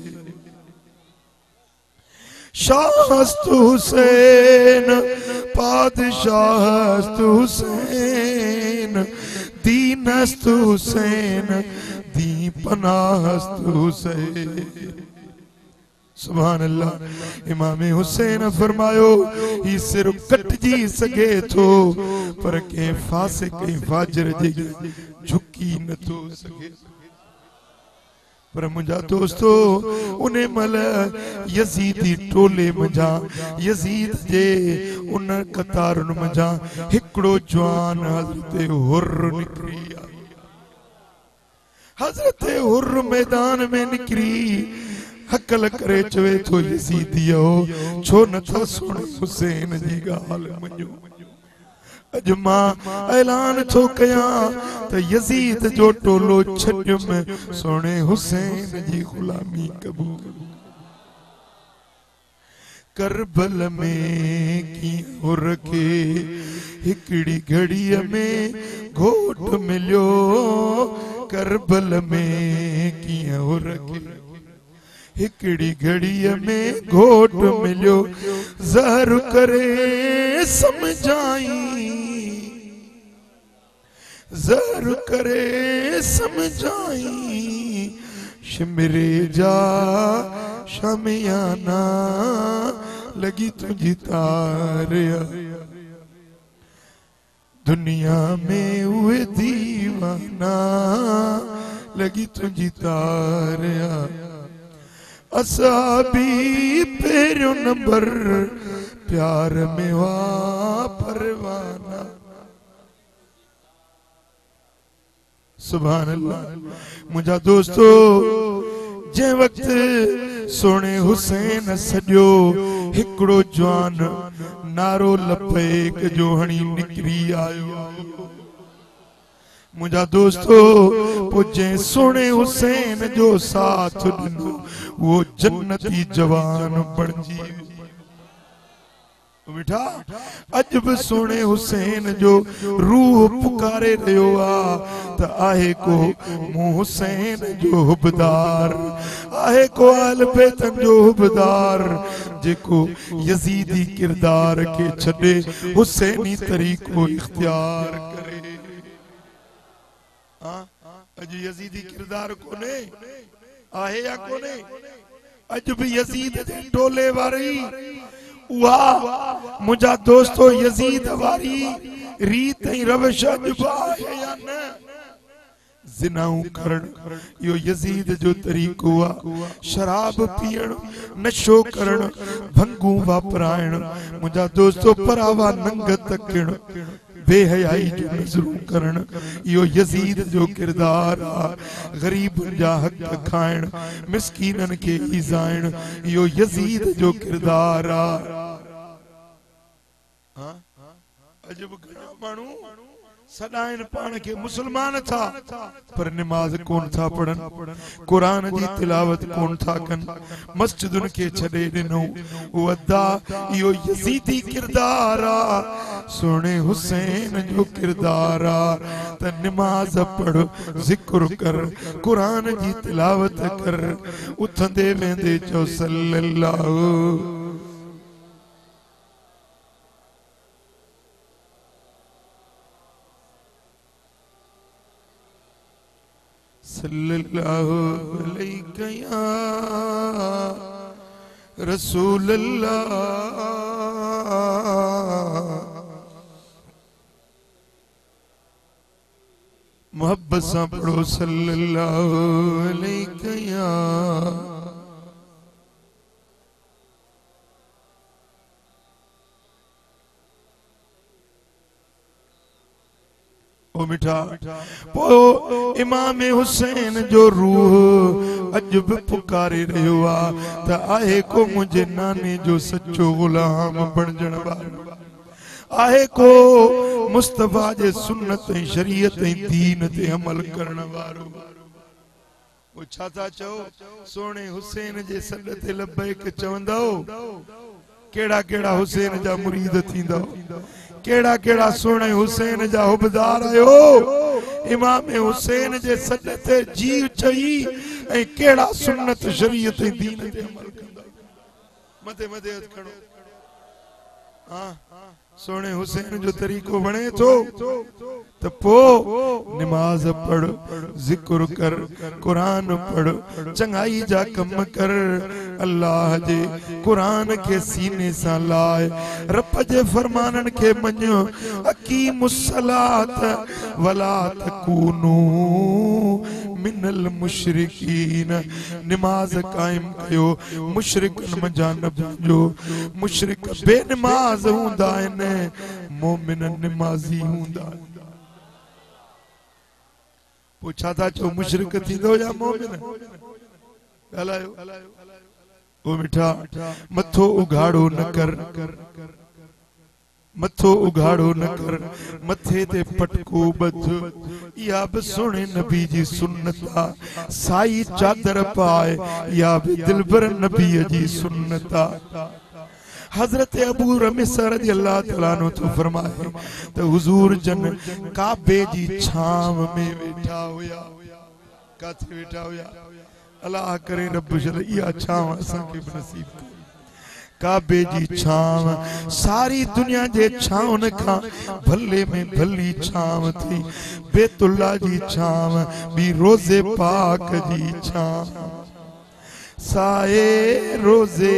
शाहस्तु हुसैन, पादशाहस्तु हुसैन, दीनस्तु हुसैन, दी पनाहस्तु हुसैन। सुभान अल्लाह। इमाम हुसैन फरमायो, ही सिर कटजी सके थो, पर के फासिक के फाजिर जे झुकी न थो सके। पर मुंहिंजा दोस्तो उन मल यजीदी टोले मजा, यजीद जे उन कतारुनि मजा हिकिड़ो जवान हज़रत हुर्र निकिरी आयो। हज़रत हुर्र मैदान में निकिरी हकल करे चवे थो, यजीदियो छो नथा सुण हुसैन जी ॻाल्हि मञो। अॼु मां ऐलान थो कयां त यजीद जो टोलो छॾियुमि, सोने हुसैन जी ग़ुलामी क़बूल। करबल में कीअं हुर खे हिकिड़ी घड़ीअ में घोट मिलियो। करबल में कीअं हुर खे हिकिड़ी घड़ीअ में घोट मिलियो। ज़हर करे समझाई, ज़हर करे समझाई, शिमरे जा शमियाना लगी तुझी तारिया। दुनिया में उहे दीवाना लगी तुझी तारिया असाबी पेरो नंबर प्यार में वा परवाना। सुभान अल्लाह। मुझा दोस्तों जे वक्त सोने हुसैन सजो हिकड़ो जवान नारो लपेक जो हणी निकरी आयो। मुझा दोस्तों पुजे सोने हुसैन जो साथ दिनो वो जन्नती जवान बणजी बेटा। अजब सोने हुसैन जो रूह पुकारे रहियो आ त आहे को मु हुसैन जो हुबदार आहे को आल बैतन जो हुबदार जेको यजीदी किरदार के छडे हुसैनी तरीको इख्तियार करे। अज यजीदी किरदार कोने आहे या कोने। अज भी यजीद दे टोले वारी वाह मुझा दोस्तों यजीद वारी रीत ही रवश अजबा है या न। जिनाऊ करण यो यजीद जो तरीको आ। शराब पीण नशो करण भंगू वापरायण मुझा दोस्तों परावा नंग तकण बेहयाई जो नजरूं करण यो यजीद जो किरदार आ। गरीब जा हक खाइण मिस्कीनन के इजाइण यो यजीद जो किरदार आ। अजब घणा माण्हू सदाइन पान के मुसलमान था पर नमाज कोन था पढ़न कुरान जी तिलावत कोन था कन मस्जिदुन के छड़े दिनो वदा यो यजीदी किरदार आ। सोने हुसैन जो किरदार आ त नमाज पढ़ जिक्र कर कुरान जी तिलावत कर उठंदे वेंदे चो सल्लल्लाहु सल्लल्लाहु अलैहि या रसूल अल्लाह। मोहब्बत से पढ़ो सल्लल्लाहु अलैहि या ओ मिठा पो इमाम हुसैन जो रूह अजब पुकारे रहियो आ त आहे को मुझे नाने जो सच्चो गुलाम बणजण वारो आहे को मुस्तफा जे सुन्नत ऐं शरीयत ऐं दीन ते अमल करण वारो। वो छा था चओ सोने हुसैन जे सॾ ते लबैक चवंदो केड़ा केड़ा हुसैन जा मुरीद थींदो केड़ा केड़ा सोने हुसैन जा हुबदार आयो। इमाम हुसैन जे सॾ ते जीव चई ऐं केड़ा सुन्नत शरीयत ऐं दीन ते अमल कंदा। मथे मथे हथ खड़ो। हां सोने हुसैन जो तरीको बने तो पो नमाज पढ़ जिक्र कर कुरान पढ़ चंगाई जा कम कर अल्लाह जे कुरान के सीने सा लाए रब जे फरमानन के मन्यो अकीमुस सलात वला तकूनू मिनल मुशरिकीन। नमाज कायम कयो मुशरिकन मजा न बणजो। मुशरिक बेनमाज हुंदा आहिनि मोमिन नमाज़ी हुंदा। पूछा था चो मुशरिक थींदो या मोमिन ॻाल्हायो। ओ मिठा मथो उघाड़ो न कर मथो उघाड़ो न कर मथे ते पटको बध या भी सोने नबी जी सुन्नत आ। साई चादर पाए या भी दिलबर नबी जी सुन्नत आ। हजरत अबू रमीस रज़ियल्लाहु तआला अन्हु तो फरमाए तो हुजूर जन काबे जी छाव में वेठा हुया। काथे वेठा हुया अल्लाह करे रब जल इहा छाव असां के नसीब करे। काबे जी छाव सारी दुनिया जे छावन का भले में भली छाव थी। बैतुल्लाह जी छाव भी रोजे पाक जी छाव साए रोजे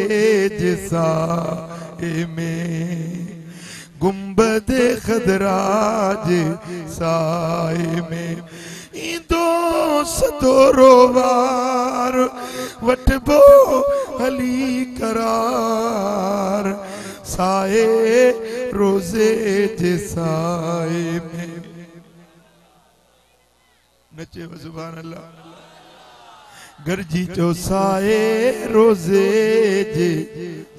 जैसा में गुंबद खदराज साए में इंदो सदोरो वार वटबो हली करार साए रोजे जे साए में नचे सुभान अल्लाह गरजी चो साए रोजे जे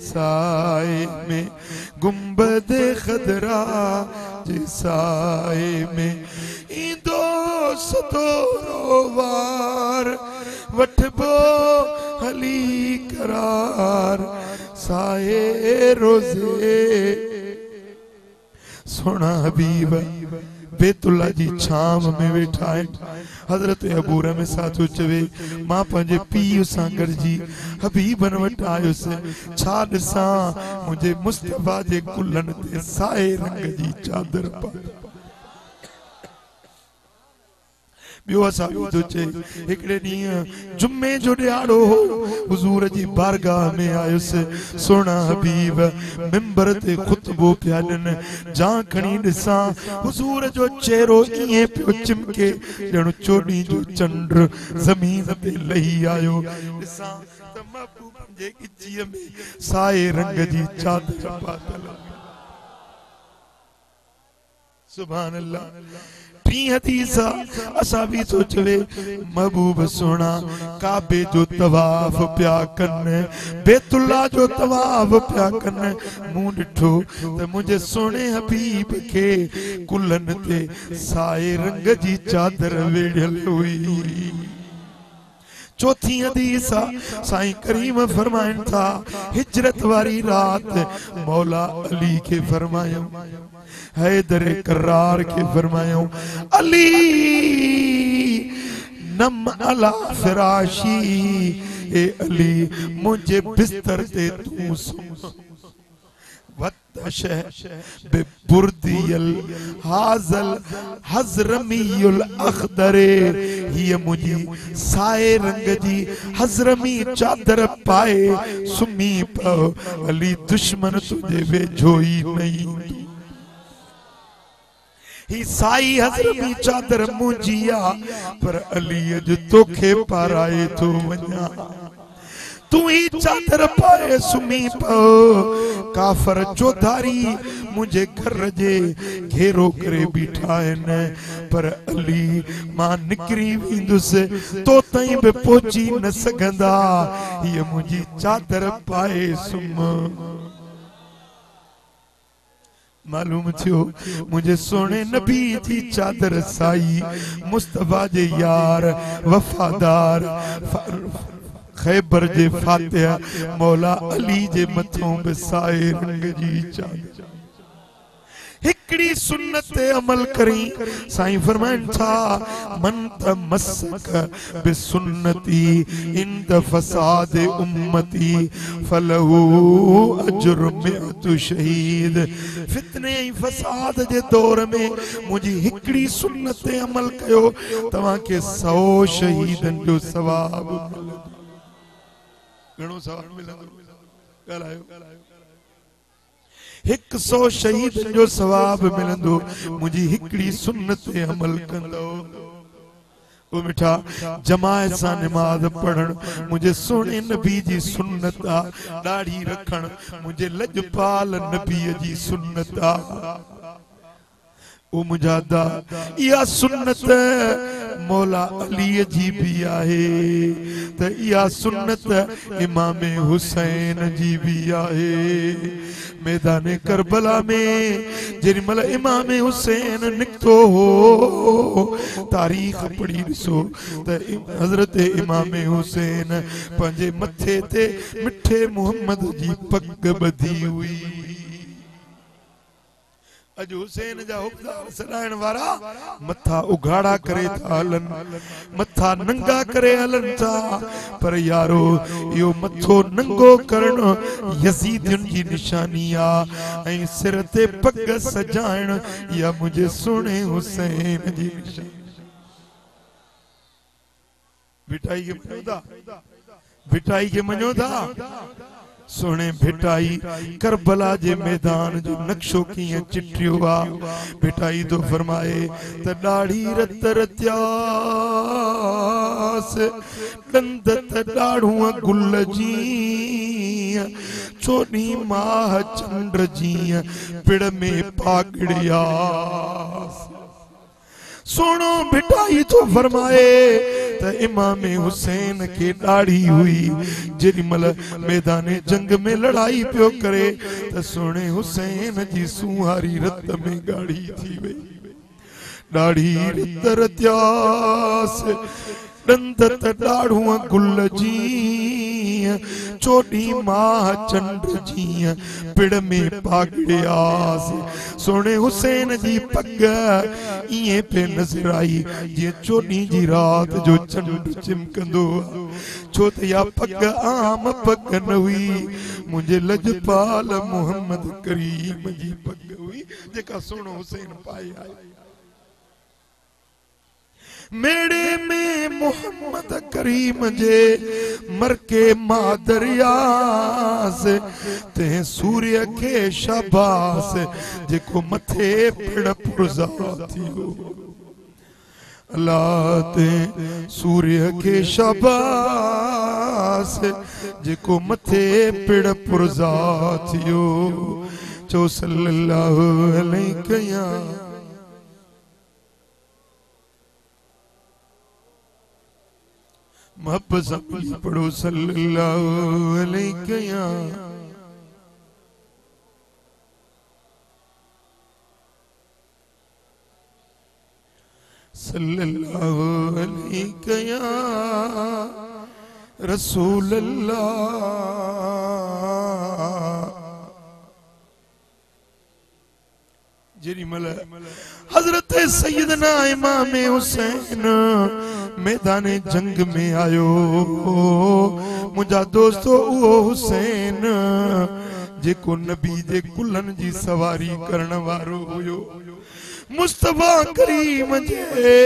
साए में गुंबद खदरा जे साए में इंदो सदोरो वार वठबो हली करार साए रोजे सोना हबीब बेतुल्ला जी छाम में वेठा है हजरत अबू रमे साथो चवे मां पंजे पीउ सां गॾिजी हबीबन वटि आयुसि छा ॾिसां मुंहिंजे मुस्तफा जे कुल्हनि ते साए रंग जी चादर पाई बियो असा तो चे एकड़े ॾींहुं जुम्मे जो ॾियारो हो हुजूर जी बारगाह में आयुसि सोना हबीब मिंबर ते खुतबो पिया ॾिन जा खणी ॾिसां हुजूर जो चेहरो ईअं पियो चिमके ॼण चोॾीं जो चंड ज़मीन ते लही आयो ॾिसां त महबूब जे गिजीअ में साए रंग जी चादर पातल सुभान अल्लाह टी हदीसा असा भी सोचवे महबूब सोना काबे जो तवाफ प्या कन बैतुल्ला जो तवाफ प्या कन मुंह ॾिठो त मुझे सोने हबीब के कुल्हनि ते साए रंग जी चादर वेढ़ियल हुई चौथी हदीस साईं करीम फरमाइन था हिजरत वारी रात मौला अली के फरमायो हैदर करार के फरमायो अली नम अला फिराशी ए अली मुझे बिस्तर ते तू सो बुर्दियल हाजल हजरमीयुल अखदरे ये मुझी साए रंग जी हजरमी चादर पाए सुमी पो अली दुश्मन तुझे वेझोई नहीं ही साई हजरमी चादर मुझिया पर अली जो तोखे पाराए तो वन्या तू ही चादर पाए सुमी पो काफर चौधारी मुझे घर जे घेरो करे बीठा है पर अली मां निकरी विंदुस तो तई बे पहुंची न सगंदा ये मुझी चादर पाए सुम मालूम थियो मुझे सोने नबी जी चादर साई मुस्तफा जे यार वफादार खैबर जे फातिहा मौला अली जे मथों बे साए रंग जी चादर हिकड़ी सुन्नत ते अमल करी साईं फरमाइन था मन तमस्सक बिसुन्नती इंद फसाद उम्मती फलहु अजर मिअतु शहीद फितने फसाद जे दौर में मुझी हिकड़ी सुन्नत ते अमल कयो तवा के 100 शहीदन जो सवाब घणो सवाब मिलंदो ॻाल्हायो 100 शहीद जो सवाब मिलंदो मुझी हिकड़ी सुन्नत ते अमल कंदो ओ मिठा जमायत सा नमाज पढ़न मुझे सोने नबी जी सुन्नत आ दाढ़ी रखन मुझे लजपाल नबी जी सुन्नत आ ओ मुजादा या सुन्नत मौला अली जी भी आहे त या सुन्नत इमाम हुसैन जी भी आहे मैदान करबला में जेमल इमाम हुसैन निकतो हो तारीख पढ़ी ॾिसो त हजरत इमाम हुसैन पंहिंजे मथे ते मिठे मोहम्मद जी पग ॿधी हुई अज हुसैन जा हुबदार सदाइण वारा मथा उघाड़ा करे था हलन मथा नंगा करे हलन था पर यारो यो मथो नंगो करण यजीदियुन जी निशानी आ ऐं सिर ते पग सजाइण या मुझे सोने हुसैन जी निशानी बिटाई के मनो था सोने भेटाई करबला जे मैदान जो नक्शो किए चिट्रियो आ भेटाई तो फरमाए त दाढ़ी रत रत्यास दंद त दाढ़ू गुल जी चोनी माह चंद्र जी पिड़ में पागड़िया सोनो भिटाई तो फरमाए त इमाम हुसैन के दाढ़ी हुई जेरी मल मैदान जंग में लड़ाई पियो करे त सोने हुसैन जी सुहारी रत में गाड़ी थी वई दाढ़ी रत रत्यास दंद त दाढ़ू गुल जी चोटी माह चंद्र जी पिड़ में पागड़ियास सोने हुसैन जी पग इए पे नजर आई जे चोटी जी रात जो चंद्र चिमकंदो छो त या पग आम पग न हुई मुझे लजपाल मोहम्मद करीम जी पग हुई जेका सोनो हुसैन पाए आई मेड़े में मोहम्मद करीम जे मर के मादरियास ते सूर्य के शाबास जेको मथे पिड़ पुरजा थियो अल्लाह ते सूर्य के शाबास जेको मथे पिड़ पुरजा थियो चो सल्लल्लाहु अलैहि मोहब्बत से पढ़ो सल्लल्लाहु अलैहि या सल्लल्लाहु अलैहि या रसूल अल्लाह जेरी मल हजरत सैयदना इमाम हुसैन मैदान जंग में आयो मुझा दोस्तों वो हुसैन जेको नबी जे कुलन जी सवारी करण वारो हुयो मुस्तफा करीम जे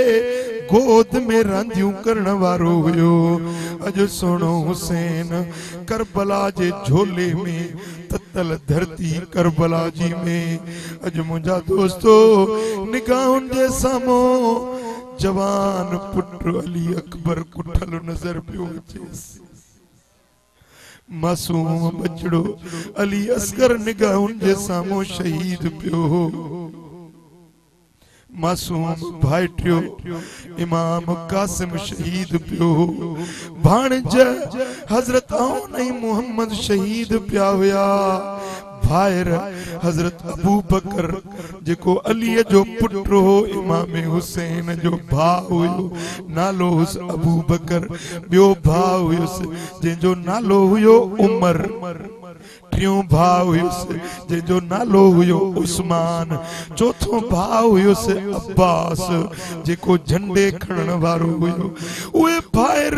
गोद में रांदियूं करण वारो हुयो अज सोनो हुसैन करबला जे झोले में ततल धरती करबला जी में अज मुझा दोस्तों निगाहुन जे सामो जवान पुत्र अली अकबर कुठल नजर पियो अचेस मासूम बचड़ो अली असगर निगाहुन जे सामो शहीद पियो मासूम भाइटियो इमाम कासिम शहीद पियो भाणज हजरत नहीं मोहम्मद शहीद पिया हुया भायर हजरत अबू बकर जेको अली जो पुत्र हो इमाम हुसैन जो भा हुयो नालो हुस अबू बकर बियो भा हुयुस जो नालो हुयो उमर टियों भा हुयुस जो नालो हुयो उस्मान चौथो भा हुयुस अब्बास जेको झंडे खणण वारो हुयो उहे भायर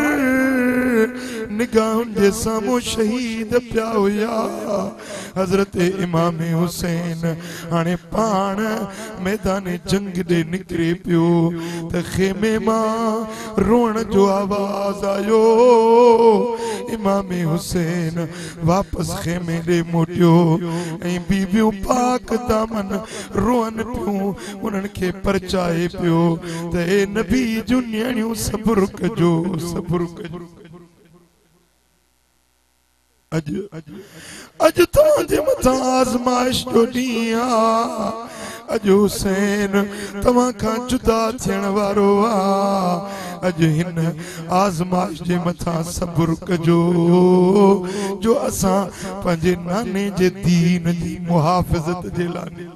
निगाहुन जे सामो शहीद पिया हुया हजरत इमाम हुसैन हाने पाण मैदान जंग दे निकरे पियो त खेमे मां रोण जो आवाज आयो इमाम हुसैन वापस खेमे दे मोटियो ऐं बीबियूं पाक दामन रोअन पियूं उन्हन के परचाए पियो त ए नबी जूं न्याणियूं सब्र कजो अज तो जे मथा आजमाइश जो ॾींहुं आ अज हुसैन तव्हां खां जुदा थियण वारो आ अज हिन आजमाइश जे मथा सब्र कजो जो असां पंहिंजे नाने जे दीन जी मुहाफ़िज़त जे लाइ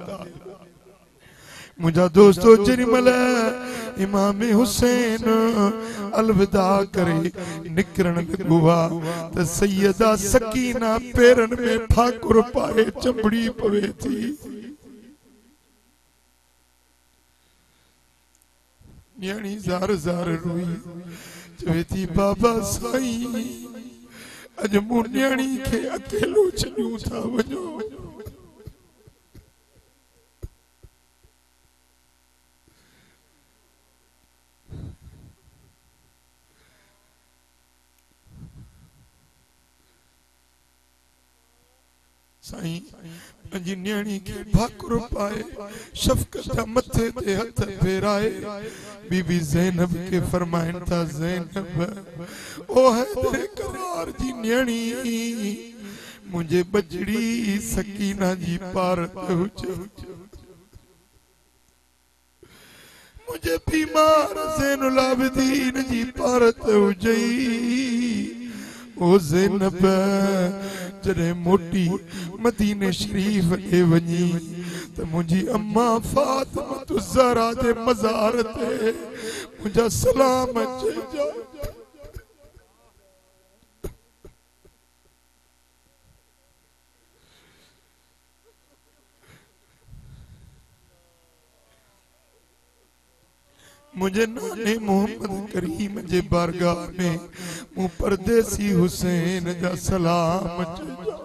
मुझा दोस्तों जेमल इमाम हुसैन अलविदा करे निकरण लगो त सैयदा सकीना पेरन में ठाकुर पाए चंबड़ी पवे थी न्याणी ज़ार ज़ार रोई चवे थी बाबा साईं अज मूं न्याणी खे अकेलो छॾियूं था वञो साईं पंहिंजी न्याणी खे भाकुर पाए शफ़क़त मथे ते हथ फेराए बीबी ज़ैनब के फरमाइन था, ज़ैनब ओ हैदर करार जी न्याणी मुझे बजड़ी सकीना जी पारत हुजे, मुझे बीमार ज़ैनुल आबिदीन जी पारत हुजे। ओ ज़ैनब जरे मोटी मदीने शरीफ दे वनी तो मुझी अम्मा फातिमा ज़हरा दे मज़ार ते मुझा सलाम चल जा। मुझे नाने मोहम्मद करीम जे बारगाह में मु परदेसी हुसैन जा सलाम चल जा।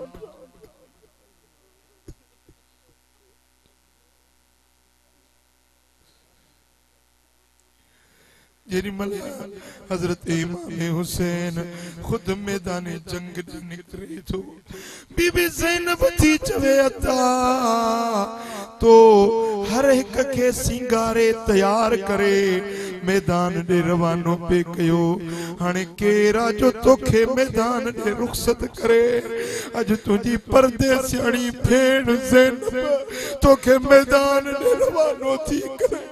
जेरी मल हजरत इमाम हुसैन खुद मैदान जंग निकले तो बीबी ज़ैनब थी चवे अता तो हर एक के सिंगारे तैयार करे मैदान दे रवानो पे कयो। हाने केरा जो तोखे मैदान दे रुखसत करे अज तुझी परदेसियाणी भेण ज़ैनब तोखे मैदान दे रवानो थी करे।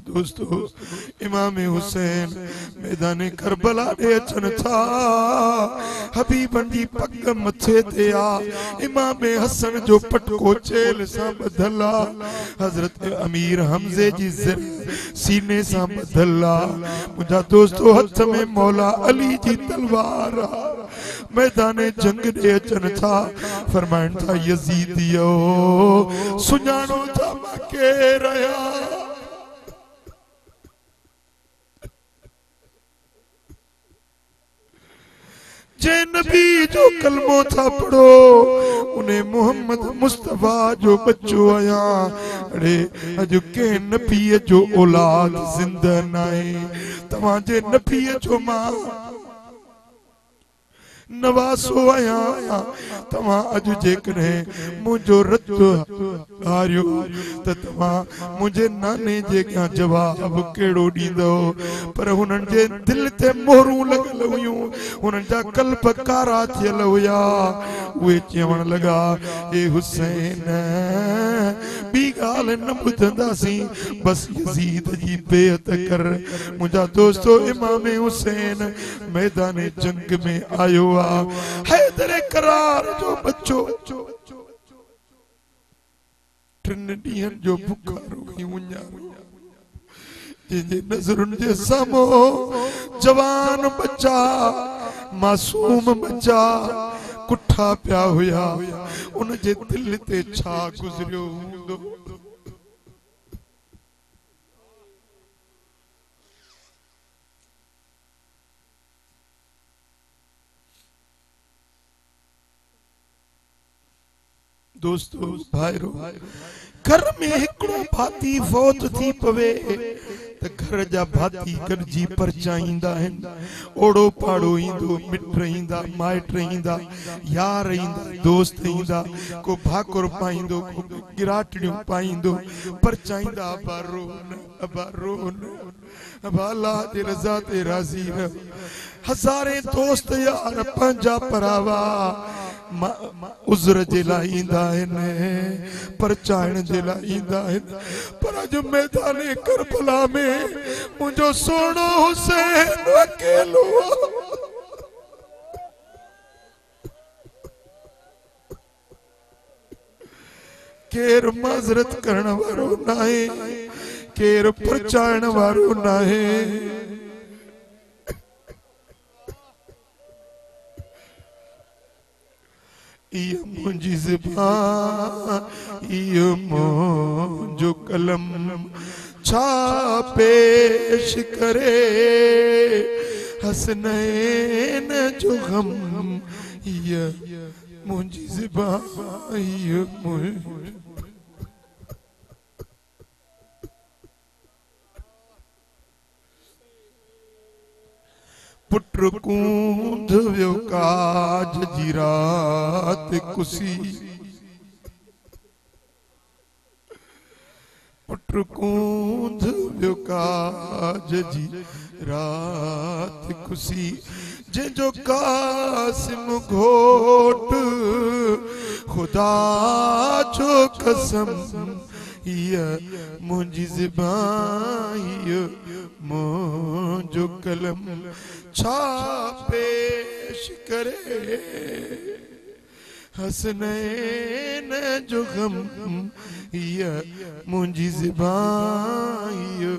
दोस्तों इमाम हुसैन मैदान करबला दे अचन था हबीबन जी पग मथे ते आ इमाम हसन जो पटको चेल सा बदला हजरत अमीर हमजे जी सीने सा बदला। मुझा दोस्तों हथ में मौला अली जी तलवार मैदान जंग दे अचन था फरमाइन था यजीदियो सुजानो था के रहा जे नबी जो कलमो था पढ़ो उन्हें मोहम्मद मुस्तफा जो बच्चो आया अरे अज के नबी जो औलाद जिंदा नाए तवाजे नबी जो मां नवासो आया तवा अज जेकरे मुझो रत हारियो त तवा मुझे नाने जे क्या जवाब केड़ो दींदो पर हुनन जे दिल ते मोहरूं लगल हुयूं हुनन जा कल्ब कारा थियल हुया वे चवण लगा ए हुसैन बी गाल न बुधंदासी बस यजीद जी बेअत कर। मुझा दोस्तों इमाम हुसैन मैदान जंग में आयो हैदर करार जो बच्चो टिन ॾींहंनि जो बुखारो जंहिंजे नज़रुनि जे साम्हूं जवान बच्चा मासूम बच्चा कुठा पिया हुया उन जे दिल ते छा गुज़रियो हूंदो। दोस्तों भाईरो घर में हिकड़ो भाती फौत थी पवे त घर जा भाती गॾिजी परचाईंदा आहिनि ओड़ो पाड़ो ईंदो मिट ईंदा माइट ईंदा यार ईंदा दोस्त ईंदा को भाकुर पाईंदो को गिराटड़ियूं पाईंदो परचाईंदा अबारोन अबाला जे रज़ा ते राज़ी रह। हज़ारे दोस्त यार पंहिंजा परावा उज़र जे लाइ ईंदा आहिनि परचाइण जे लाइ ईंदा आहिनि पर अॼु मैदान करबला में मुंहिंजो सोनो हुसैन अकेलो केर माज़रत करण वारो नाहे केर परचाइण वारो नाहे। ये मुझी ज़बान ये मुझो कलम छा पेश करे हसनैन जो गम ये मुझी ज़बान ये पुट कूंद वियो काज जी रात कुसी पुट कूंद वियो काज जी रात कुसी जो कासिम घोट खुदा जो कसम ये मुझी ज़बान ये मुझो कलम छा पेश करे हसनैन जो गम ये मुझी ज़बान ये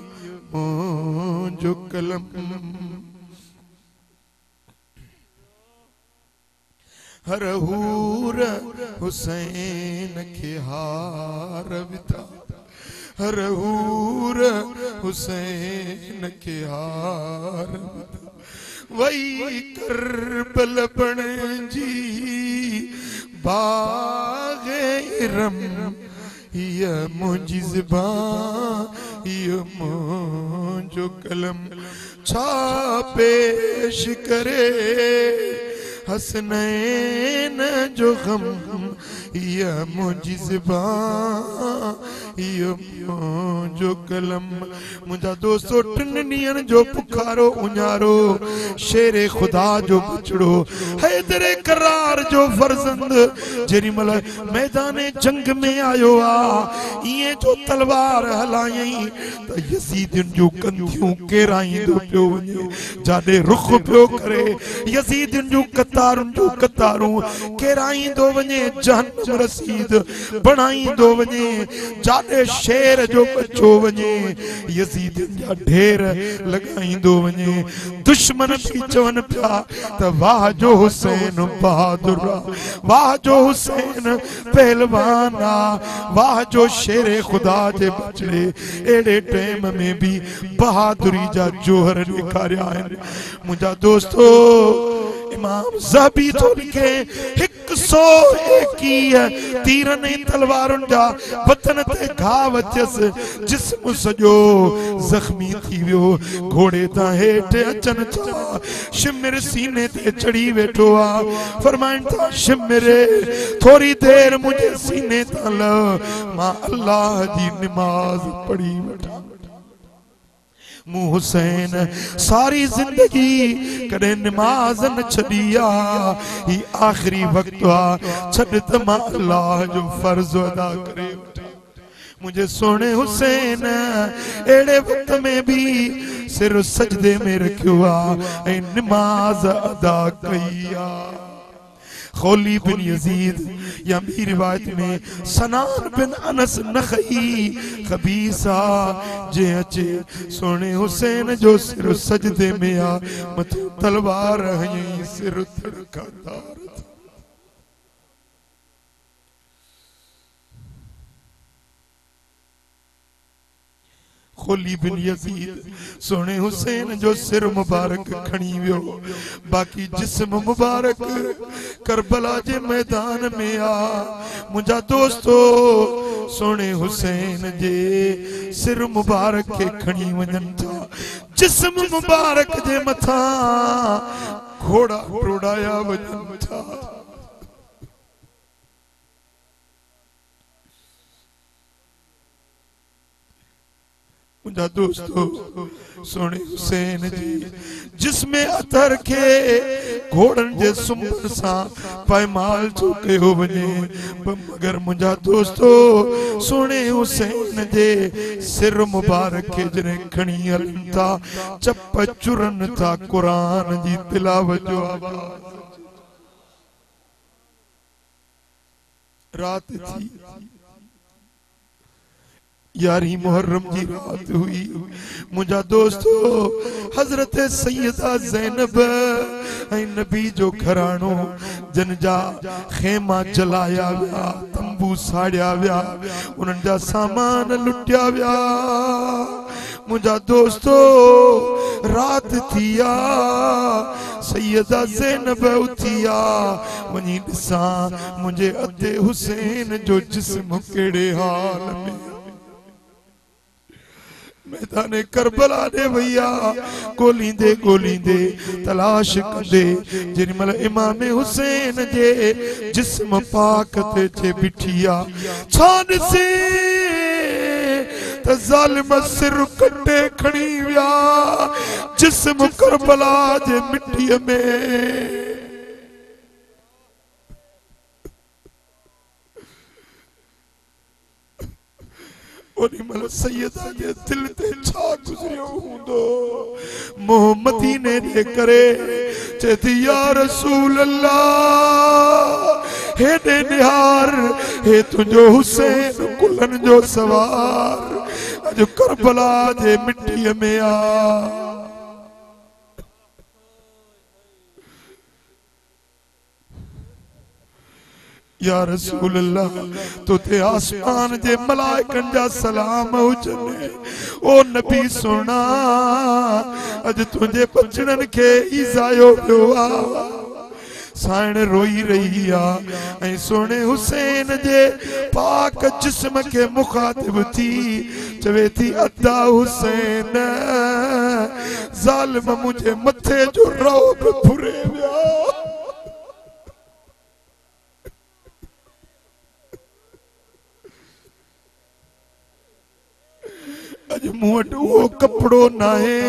मुझो कलम हर हूर हुसैन के हार विता हर हूर हुसैन के हार विता वही करबल बण जी बाग़े इरम ये मुझी ज़बान ये मुझो कलम छा पेश करे हसनैन जो गम ये मुझी ज़बान ये मुझो कलम मुझा दोस्तों टिननियन जो पुकारो उन्यारो शेरे खुदा जो बचड़ो हैदरे करार जो फर्जंद जेरी मल मैदाने जंग में आयो आ ये जो तलवार हलाई तो यजीदन जो कंधियों केराइंदो पियो वने जाने रुख पियो करे यजीदन जो कतारूं केराइंदो वने जहन्नम रसीद बनाइंदो वने जाने शेर जो बचो वने यजीद जा ढेर लगाइंदो वने दुश्मन भी चवन पिया त वाह जो हुसैन बहादुर वाह जो हुसैन पहलवाना वाह जो शेरे खुदा जे बचड़े एड़े टाइम में भी बहादुरी जा जोहर निखारिया है मुझा दोस्तों इमाम ज़हबी तो लिखे 121 तीरन तलवारुन जा वतन ते घाव थियस जिस्म सजो जख्मी थी वियो घोड़े ता हेठ अचन था शिमिर सीने ते चढ़ी वेठो आ फरमाइन था शिमिर थोड़ी देर मुझे सीने ता ल मां अल्लाह जी नमाज पढ़ी वेठा मु हुसैन सारी जिंदगी कदे नमाज न छड़िया ही आखिरी वक्त आ छड़ त मां अल्लाह जो फर्ज अदा करे मुझे सोने हुसैन एड़े वक्त में भी सिर सजदे में रखियो आ ए नमाज अदा कईया खौली बिन यजीद या भी रिवायत में सनान बिन अनस नखई खबीसा जे अचे सोने हुसैन जो सिर सजदे में आ मत तलवार है सिर थड़काता खोली बिन यजीद सोने हुसैन जो सिर मुबारक खणी वियो बाकी जिस्म मुबारक करबला जे मैदान में आ मुझा दोस्तों सोने हुसैन जे सिर मुबारक के खणी वजन था जिस्म मुबारक जे मथा घोड़ा टोड़ाया वजन था मुझा दोस्तों सोने हुसैन जी जिसमें अतर के घोड़न जे सुंबर सा पैमाल चुके हो वने मगर मुझा दोस्तों सोने हुसैन जे सिर मुबारक के जने खणी हलन था चप चुरन था कुरान जी तिलावत जो आवाज रात थी यारी मुहर्रम की रात हुई मुझा दोस्तों हजरत सैयदा ज़ैनब नबी जो घरानो जन जा खेमा जलाया व्या तंबू साड़िया व्या उन्हनि जा सामान लुटिया व्या मुझा दोस्तों रात थिया सैयदा ज़ैनब उथिया वनी दिसा मुझे अते हुसैन जो जिस्म केड़े हाल में मैदाने करबला दे भैया गोलींदे तलाश कंदे जिन मल इमाम हुसैन जे जिस्म पाक ते चे बिठिया छान से त जालिम सिर कटे खणी विया जिस्म करबला जे मिट्टी में मल सैयदा जे दिल ते छा गुजरियो हुंदो मोहम्मदी ने दे करे चेती या रसूल अल्लाह हे दे निहार हे तुझो हुसैन कुलन जो सवार अज करबला जे मिट्टी में आ या रसूल अल्लाह तो ते आसमान जे मलाइकन जा सलाम हुजने ओ नबी सोना अज तुझे बचड़न के इजायो पियो साइण रोई रही आ सोने हुसैन जे पाक जिस्म के मुखातिब थी चवे थी अद्दा हुसैन जालिम मुझे मथे जो रौब फुरे विया अज मुट वो कपड़ो नाहे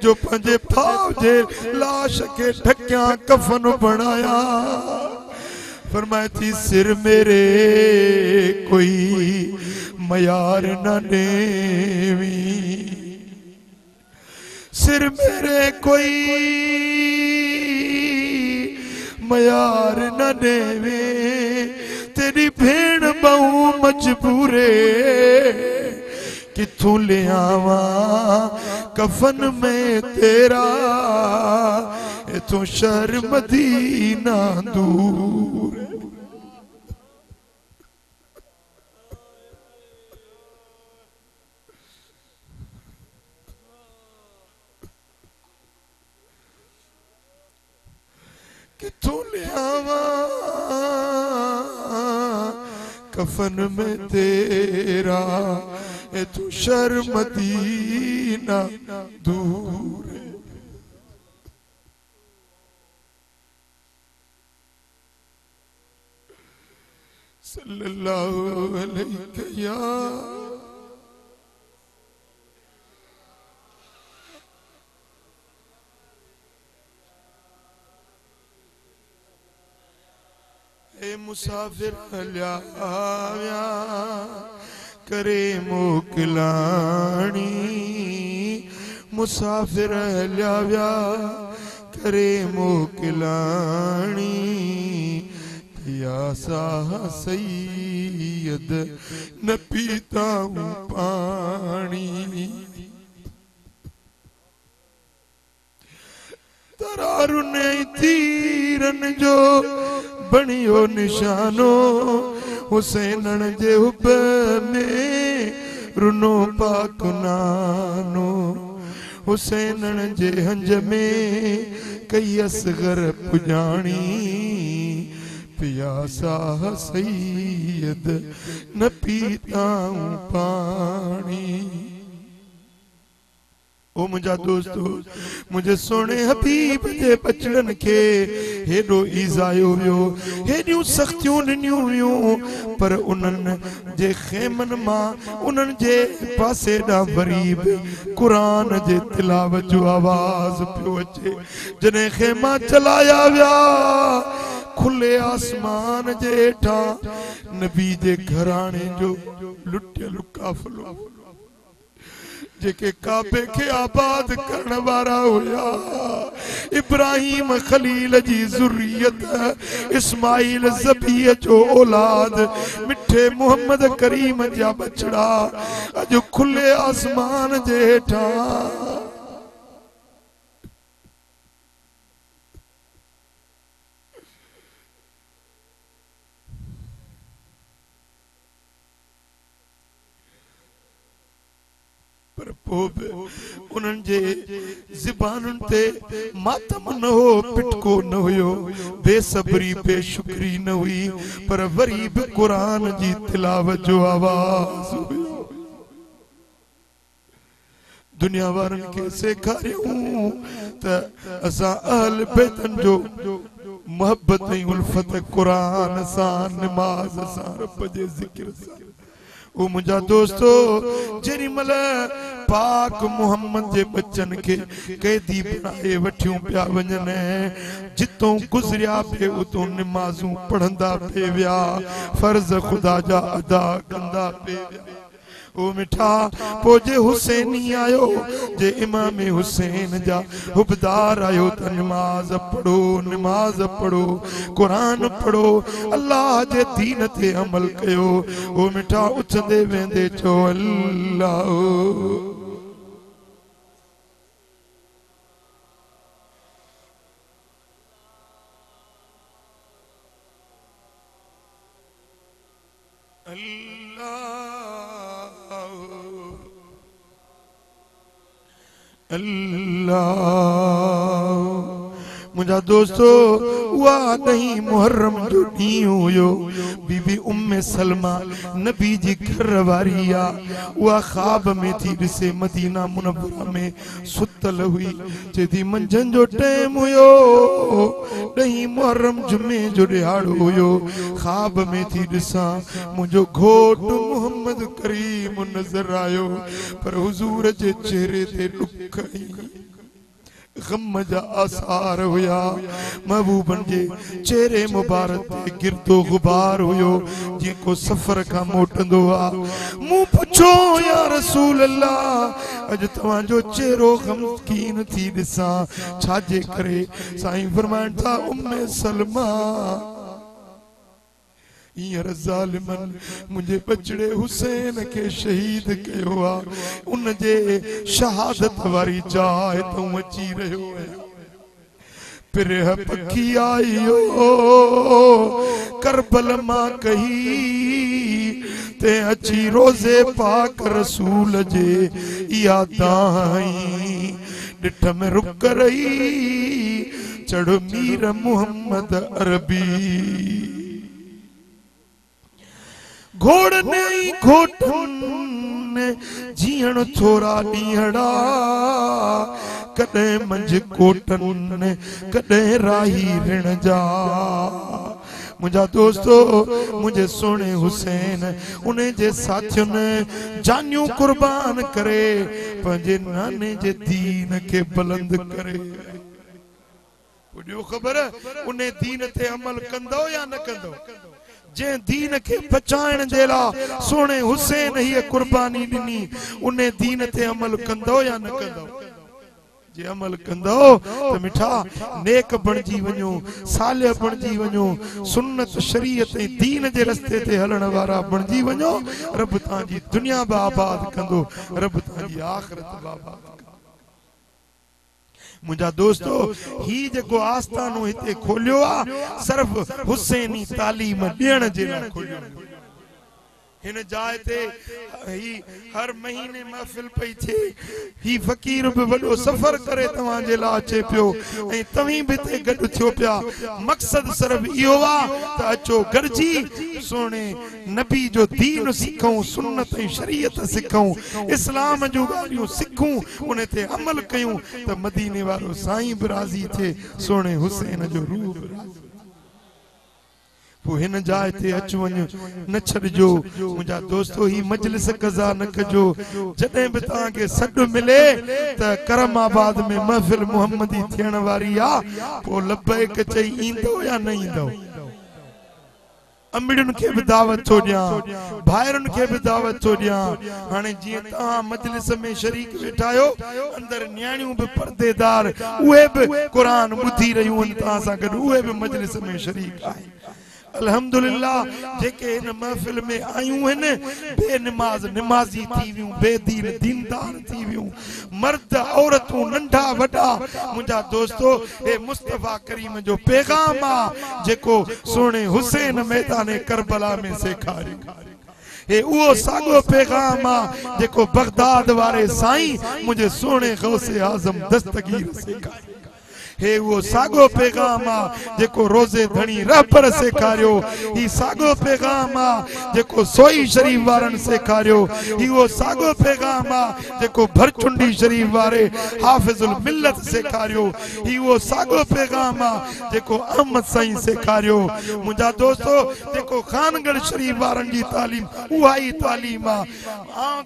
जो पंजे भाव जे लाश के ढक्या कफन बनाया फरमाया थी सिर मेरे कोई मयार न नेवी सिर मेरे कोई मयार न नेवे तेरी भेड़ बहु मजबूरे किथों ले आवा कफन में तेरा इथों शहर मदीना दूर किथों ले आवा कफन में तेरा ए तू शर मदीना दूर सल्लल्लाहु अलैहि या ए मुसाफिर हल्या करे मोकलानी मुसाफिर हल्या करे मोकलानी या साह सैयद न पीता हूँ पानी तरारुन तीरन जो बनियो निशानो हुसैनन जे हुब में रुनो पाक नानो हुसैनन जे हंज में कई असगर पुजानी प्यासा सैयद न पीता हूँ पानी ओ मुझा दोस्तों मुझे सोने हबीब जे बचड़न के हेडो ईज़ायो वियो हेडियूं सख्तियूं ॾिनियूं हुयूं पर उन्हनि जे खेमन मां उन्हनि जे पासे ॾांहुं वरी बि क़ुरान जे तिलावत जो आवाज़ पियो अचे जॾहिं खेमा चलाया विया खुले आसमान जे हेठां नबी जे घराणे जो लुटियल काफ़िलो जेके काबे के आबाद करने वाला हुया इब्राहिम खलील जी ज़ुर्रियत इस्माइल ज़बी जो औलाद मिठे मोहम्मद करीम जा बचड़ा अज खुले आसमान जे हेठां उन्हनि जे ज़बानुन ते मातम न हो पिटको न हुयो बेसब्री बेशुक्री न हुई पर वरी भी कुरान जी तिलावत जो आवाज़ हुयो दुनिया वारन के सेखारियूं त असा अहल बैतन जो मोहब्बत ऐं उल्फत कुरान सा नमाज सा रब जे जिक्र सा। ओ मुझा दोस्तो जेरी मल पाक मोहम्मद जे बच्चन के कैदी बनाए वठियों पिया वञन जितों गुजरिया पे उतों नमाजूं पढ़ंदा पे विया फर्ज खुदा जा अदा कंदा पे विया। ओ मिठा पोजे हुसैनी आयो जे इमाम हुसैन जा हुबदार आयो त नमाज पढ़ो कुरान पढ़ो अल्लाह जे दीन ते अमल कयो। ओ मिठा उछंदे वेंदे चो अल्लाह अल्लाह। मुझा दोस्तो हुआ नहीं मुहर्रम जो ॾींहुं हुयो बीबी उम्मे सलमा नबी जी घर वारी आ उहा ख्वाब में थी ॾिसे मदीना मुनव्वरा में सुतल हुई चेती मंझंदि जो टाइम हुयो ॾहीं मुहर्रम जुमे जो ॾिहाड़ो हुयो ख्वाब में थी ॾिसां मुंहिंजो घोट मोहम्मद करीम नज़र आयो पर हुजूर जे चेहरे ते ॾुख गम जा आसार हुया महबूबन जे चेहरे मुबारक ते गिरदो गुबार हुयो जेको सफर का मोटंदो आ। मूं पुछो या रसूल अल्लाह अज तवां जो चेहरो गमगीन थी ॾिसां छाजे करे। साईं फरमाइनि था उम्मे सलमा ईयर ज़ालिमन मुझे बचड़े हुसैन के शहीद कयो आ उन जे शहादत वारी जाए तू अची रहियो है पिरह पखी आयो करबल मां कही ते अची रोज़े पाक रसूल जे इया दाई डिठ में रुक रही चढ़ मीर मोहम्मद अरबी घोड़ने घोटन जीअण थोरा ॾींहड़ा कॾहिं मंझ कोटन कॾहिं राही रिण जा। मुझा दोस्तो मुझे सोने हुसैन उन्हें जे साथियुन जानियूं कुर्बान करे पंहिंजे नाने जे दीन के बुलंद करे। पुॼो ख़बर उन्हें दीन ते अमल कंदो या न कंदो जे दीन के बचाइण जे लाइ सोने हुसैन ही कुर्बानी ॾिनी उन्हें दीन ते अमल कंदो या न कंदो। जे अमल कंदो तो मिठा नेक बणजी वञो सालिह बणजी वञो सुन्नत शरीयत ऐं दीन जे रस्ते ते हलण वारा बणजी वञो रब तव्हांजी दुनिया बि आबाद कंदो रब तव्हांजी आख़िरत बि आबाद कंदो। मुझा दोस्तो ही जेको आस्थानो हिते खोलियो आ सिर्फ हुसैनी तालीम ॾियण जे लाइ खोलियो हिन जाइ ते ही हर महीने महफिल पई थे ही फकीर भी वडो सफर करे तवां जे लाइ अचे पियो ऐं तव्हीं भी ते गॾु थियो पिया मकसद सिर्फ इहो आ त अचो गॾिजी सोने नबी जो दीन सिखूं सुन्नत ऐं शरीयत सिखूं इस्लाम जूं ॻाल्हियूं सिखूं उन ते अमल कयूं त मदीने वारो साईं बि राज़ी थिए सोने हुसैन जो रूह बि राज़ी। हिन जाइ ते अच वञ न छॾिजो मुंहिंजा दोस्तो ही मजलिस कज़ा न कजो जॾहिं बि तव्हांखे सॾु मिले त करमाबाद में महफिल मुहम्मदी थियण वारी आ पोइ लबैक चई ईंदो या न ईंदो। अमिड़ियुनि खे बि दावत थो ॾियां भाइरुनि खे बि दावत थो ॾियां हाणे जीअं तव्हां मजलिस में शरीक वेठा आहियो अंदरि न्याणियूं बि पर्देदार उहे बि क़ुरान ॿुधी रहियूं आहिनि तव्हां सां गॾु उहे बि मजलिस में शरीक आहिनि। अल्हम्दुलिल्लाह जेके इन महफिल में आयूं हैं बेनमाज नमाजी थी वियूं बेदीन दीनदार थी वियूं मर्द औरतूं नंढा वडा मुंहिंजा दोस्तो हे मुस्तफा करीम जो पैगाम आ जेको सोने हुसैन मैदान करबला में सेखारी हे उहो साॻो पैगाम आ जेको बगदाद वारे साईं मुंहिंजे सोने गौसे आज़म दस्तगीर सेखारी। हे वो सागो पैगाम आ जेको रोजे धणी रहबर सेखारियो ही सागो पैगाम आ जेको सोई शरीफ वारन सेखारियो ही वो सागो पैगाम आ जेको भरचुंडी शरीफ वारे हाफिजुल मिल्लत सेखारियो ही वो सागो पैगाम आ जेको अहमद साईं सेखारियो मुंजा दोस्तो जेको खानगढ़ शरीफ वारन जी तालीम उहा ही तालीम आ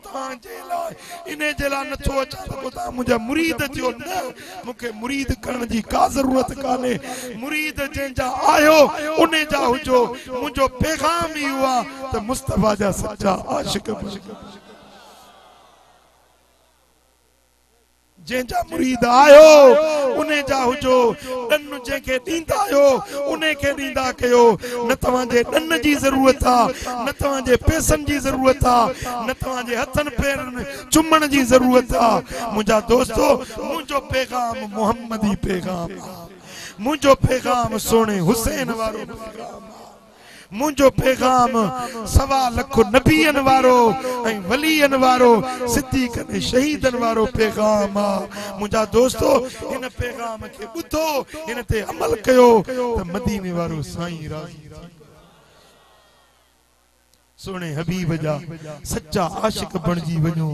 ता जे लाइ इने जे लाइ नथो अचा त ता मुंजा मुरीद थियो न मुखे मुरीद करण जी का जरूरत काने मुरीद जेंजा आयो उने जा हुजो मुंजो पैगाम ही हुआ त मुस्तफा जा सच्चा आशिक जेंजा मुरीद आयो उने जा हुजो डन जेके दींदा आयो उने के दींदा कयो न तवा जे डन जी जरूरत आ न तवा जे पैसन जी जरूरत आ न तवा जे हथन पैरन चुमण जी जरूरत आ मुंजा दोस्तो मुंजो पैगाम मोहम्मदी पैगाम मुंजो पैगाम सोने हुसैन वारो पैगाम मुंजो पैगाम सवा लख नबियन वारो ऐं वलियन वारो सिद्दीक़न शहीदन वारो पैगाम आ मुंजा दोस्तो इन पैगाम के बुधो इन ते अमल कयो त मदीने वारो साईं राज़ी सोने हबीब जा सच्चा आशिक बनजी वञो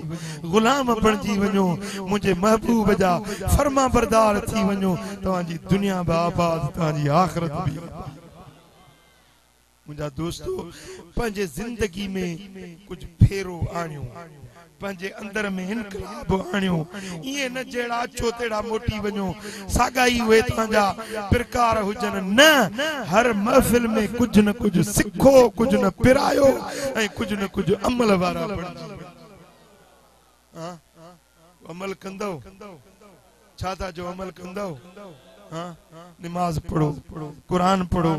गुलाम बनजी वञो मुझे महबूब जा फरमा बरदार थी वञो तवांजी दुनिया बि आबाद तवांजी आखिरत भी मुझा दोस्तों पंहिंजे जिंदगी में कुछ फेरो आणियो पंहिंजे अंदर में इनकलाब आणियो ये न जेड़ा अचो तेड़ा मोटी वञो सागाई हुए तव्हांजा प्रकार हुजन न हर महफिल में कुछ न कुछ सिखो कुछ न पिरायो ऐं कुछ न कुछ अमल वारा बणिजी हां अमल कंदो छा था जो अमल कंदो हाँ नमाज पढ़ो कुरान पढ़ो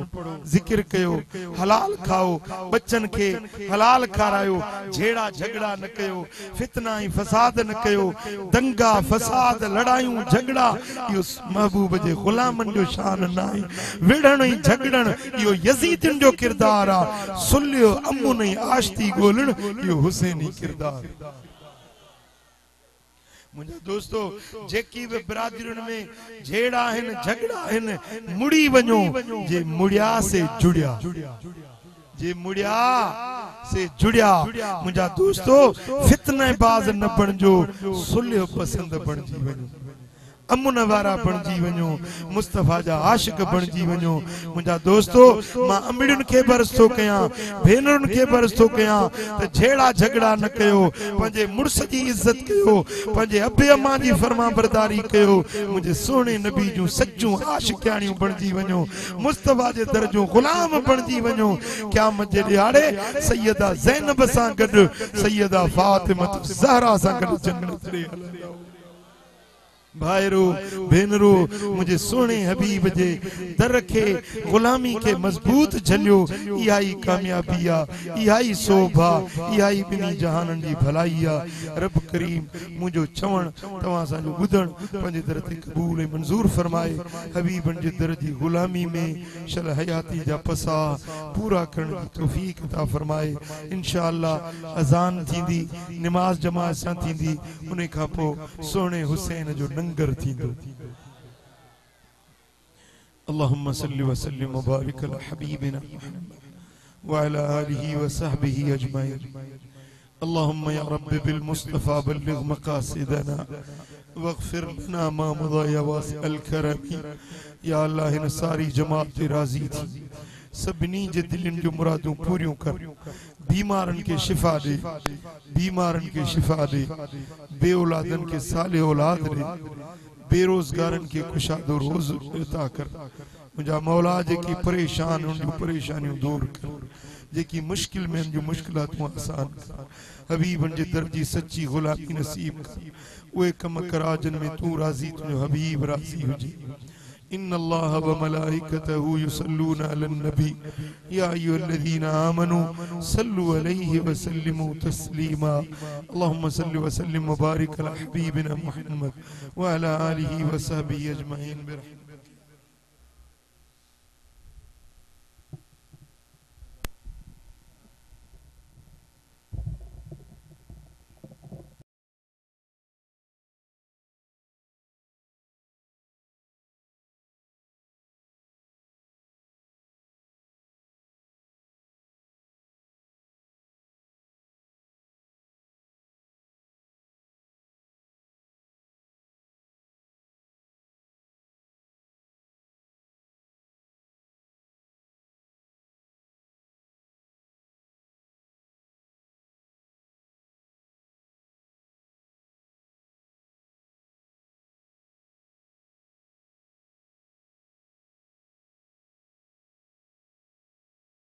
जिक्र कयो हलाल खाओ बच्चन के हलाल खारायो झेड़ा झगड़ा न कयो फितना ही फसाद न कयो दंगा फसाद लड़ायूं झगड़ा यो महबूब जे गुलामन जो शान नाई विढ़ण ही झगड़न यो यजीदन जो किरदार आ सुलियो अमुन ही आश्ती गोलण यो हुसैनी किरदार मुझे दोस्तों जेकी भी बिरादरियों में झेड़ा है झगड़ा है मुड़ी वञो जे मुड़िया से जुड़िया जे मुड़िया से जुड़िया मुझा दोस्तों फितने बाज न बनजो सुलियो पसंद बनजी वञो अमुन वारा बनजी वञो मुस्तफा जा आशिक बनजी वञो मुझा दोस्तों मां अमड़ियुनि के बरसतो कया भेनरुनि के बरसतो कया त झेड़ा झगड़ा न कयो पंजे मुर्स जी इज्जत कयो पंजे अबे अम्मा जी फरमा बरदारी कयो मुझे सोने नबी जो सच्चू आशिकानियूं बनजी वञो मुस्तफा जे दर जो गुलाम बनजी वञो क़यामत जे ॾियारे सैयदा ज़ैनब सां गॾु सैयदा फातिमा ज़हरा सां गॾु जन्नत ॾे हलंदा भाईरो भेनरो मुझे सोने हबीब जे दर के गुलामी के मजबूत झलियो इहाई कामयाबी आ इहाई शोभा इहाई बिनी जहानन जी भलाई आ रब करीम मुझो चवण तवा सा जो बुधण पंजे दर ते कबूल ए मंजूर फरमाए हबीबन जे दर जी गुलामी में शल हयाती जा पसा पूरा करण की तौफीक अता फरमाए इंशाअल्लाह अजान थींदी नमाज जमात सा थींदी उने का पो सोने हुसैन जो नंगर थींदो अल्लाहुम्मा सल्लि व सल्लिम व बारिक अला हबीबिना व अला आलिहि व सहबिहि अजमईन अल्लाहुम्मा या रब्बि बिल मुस्तफा बल्लिग मकासिदना वगफिर लना मा मदा या वासिअल करम या अल्लाह इन सारी जमात ते राजी थी सबनी जे दिलन जो मुरादों पूरियों कर बीमारन के शिफा दे बीमारन के शिफा दे बे औलादन के साले औलाद दे बेरोजगारन के कुशादो रोज अता कर मुझा मौला जेकी परेशान उन जो परेशानियों दूर कर जेकी मुश्किल में जो मुश्किलात आसान कर हबीबन जे दर्जी सच्ची गुलामी नसीब कर वे कम कराजन में तू राजी तुझो हबीब राजी हुजी इन्न अल्लाह व मलाइकतहु युसल्लूना अलन नबी या अय्युहल्लज़ीना आमनू सल्लु अलैहि व सल्लिमू तस्लीमा अल्लाहुम्मा सल्लि व सल्लिम व बारिक अला हबीबिना मुहम्मद व अला आलिहि व सहबिहि अजमईन।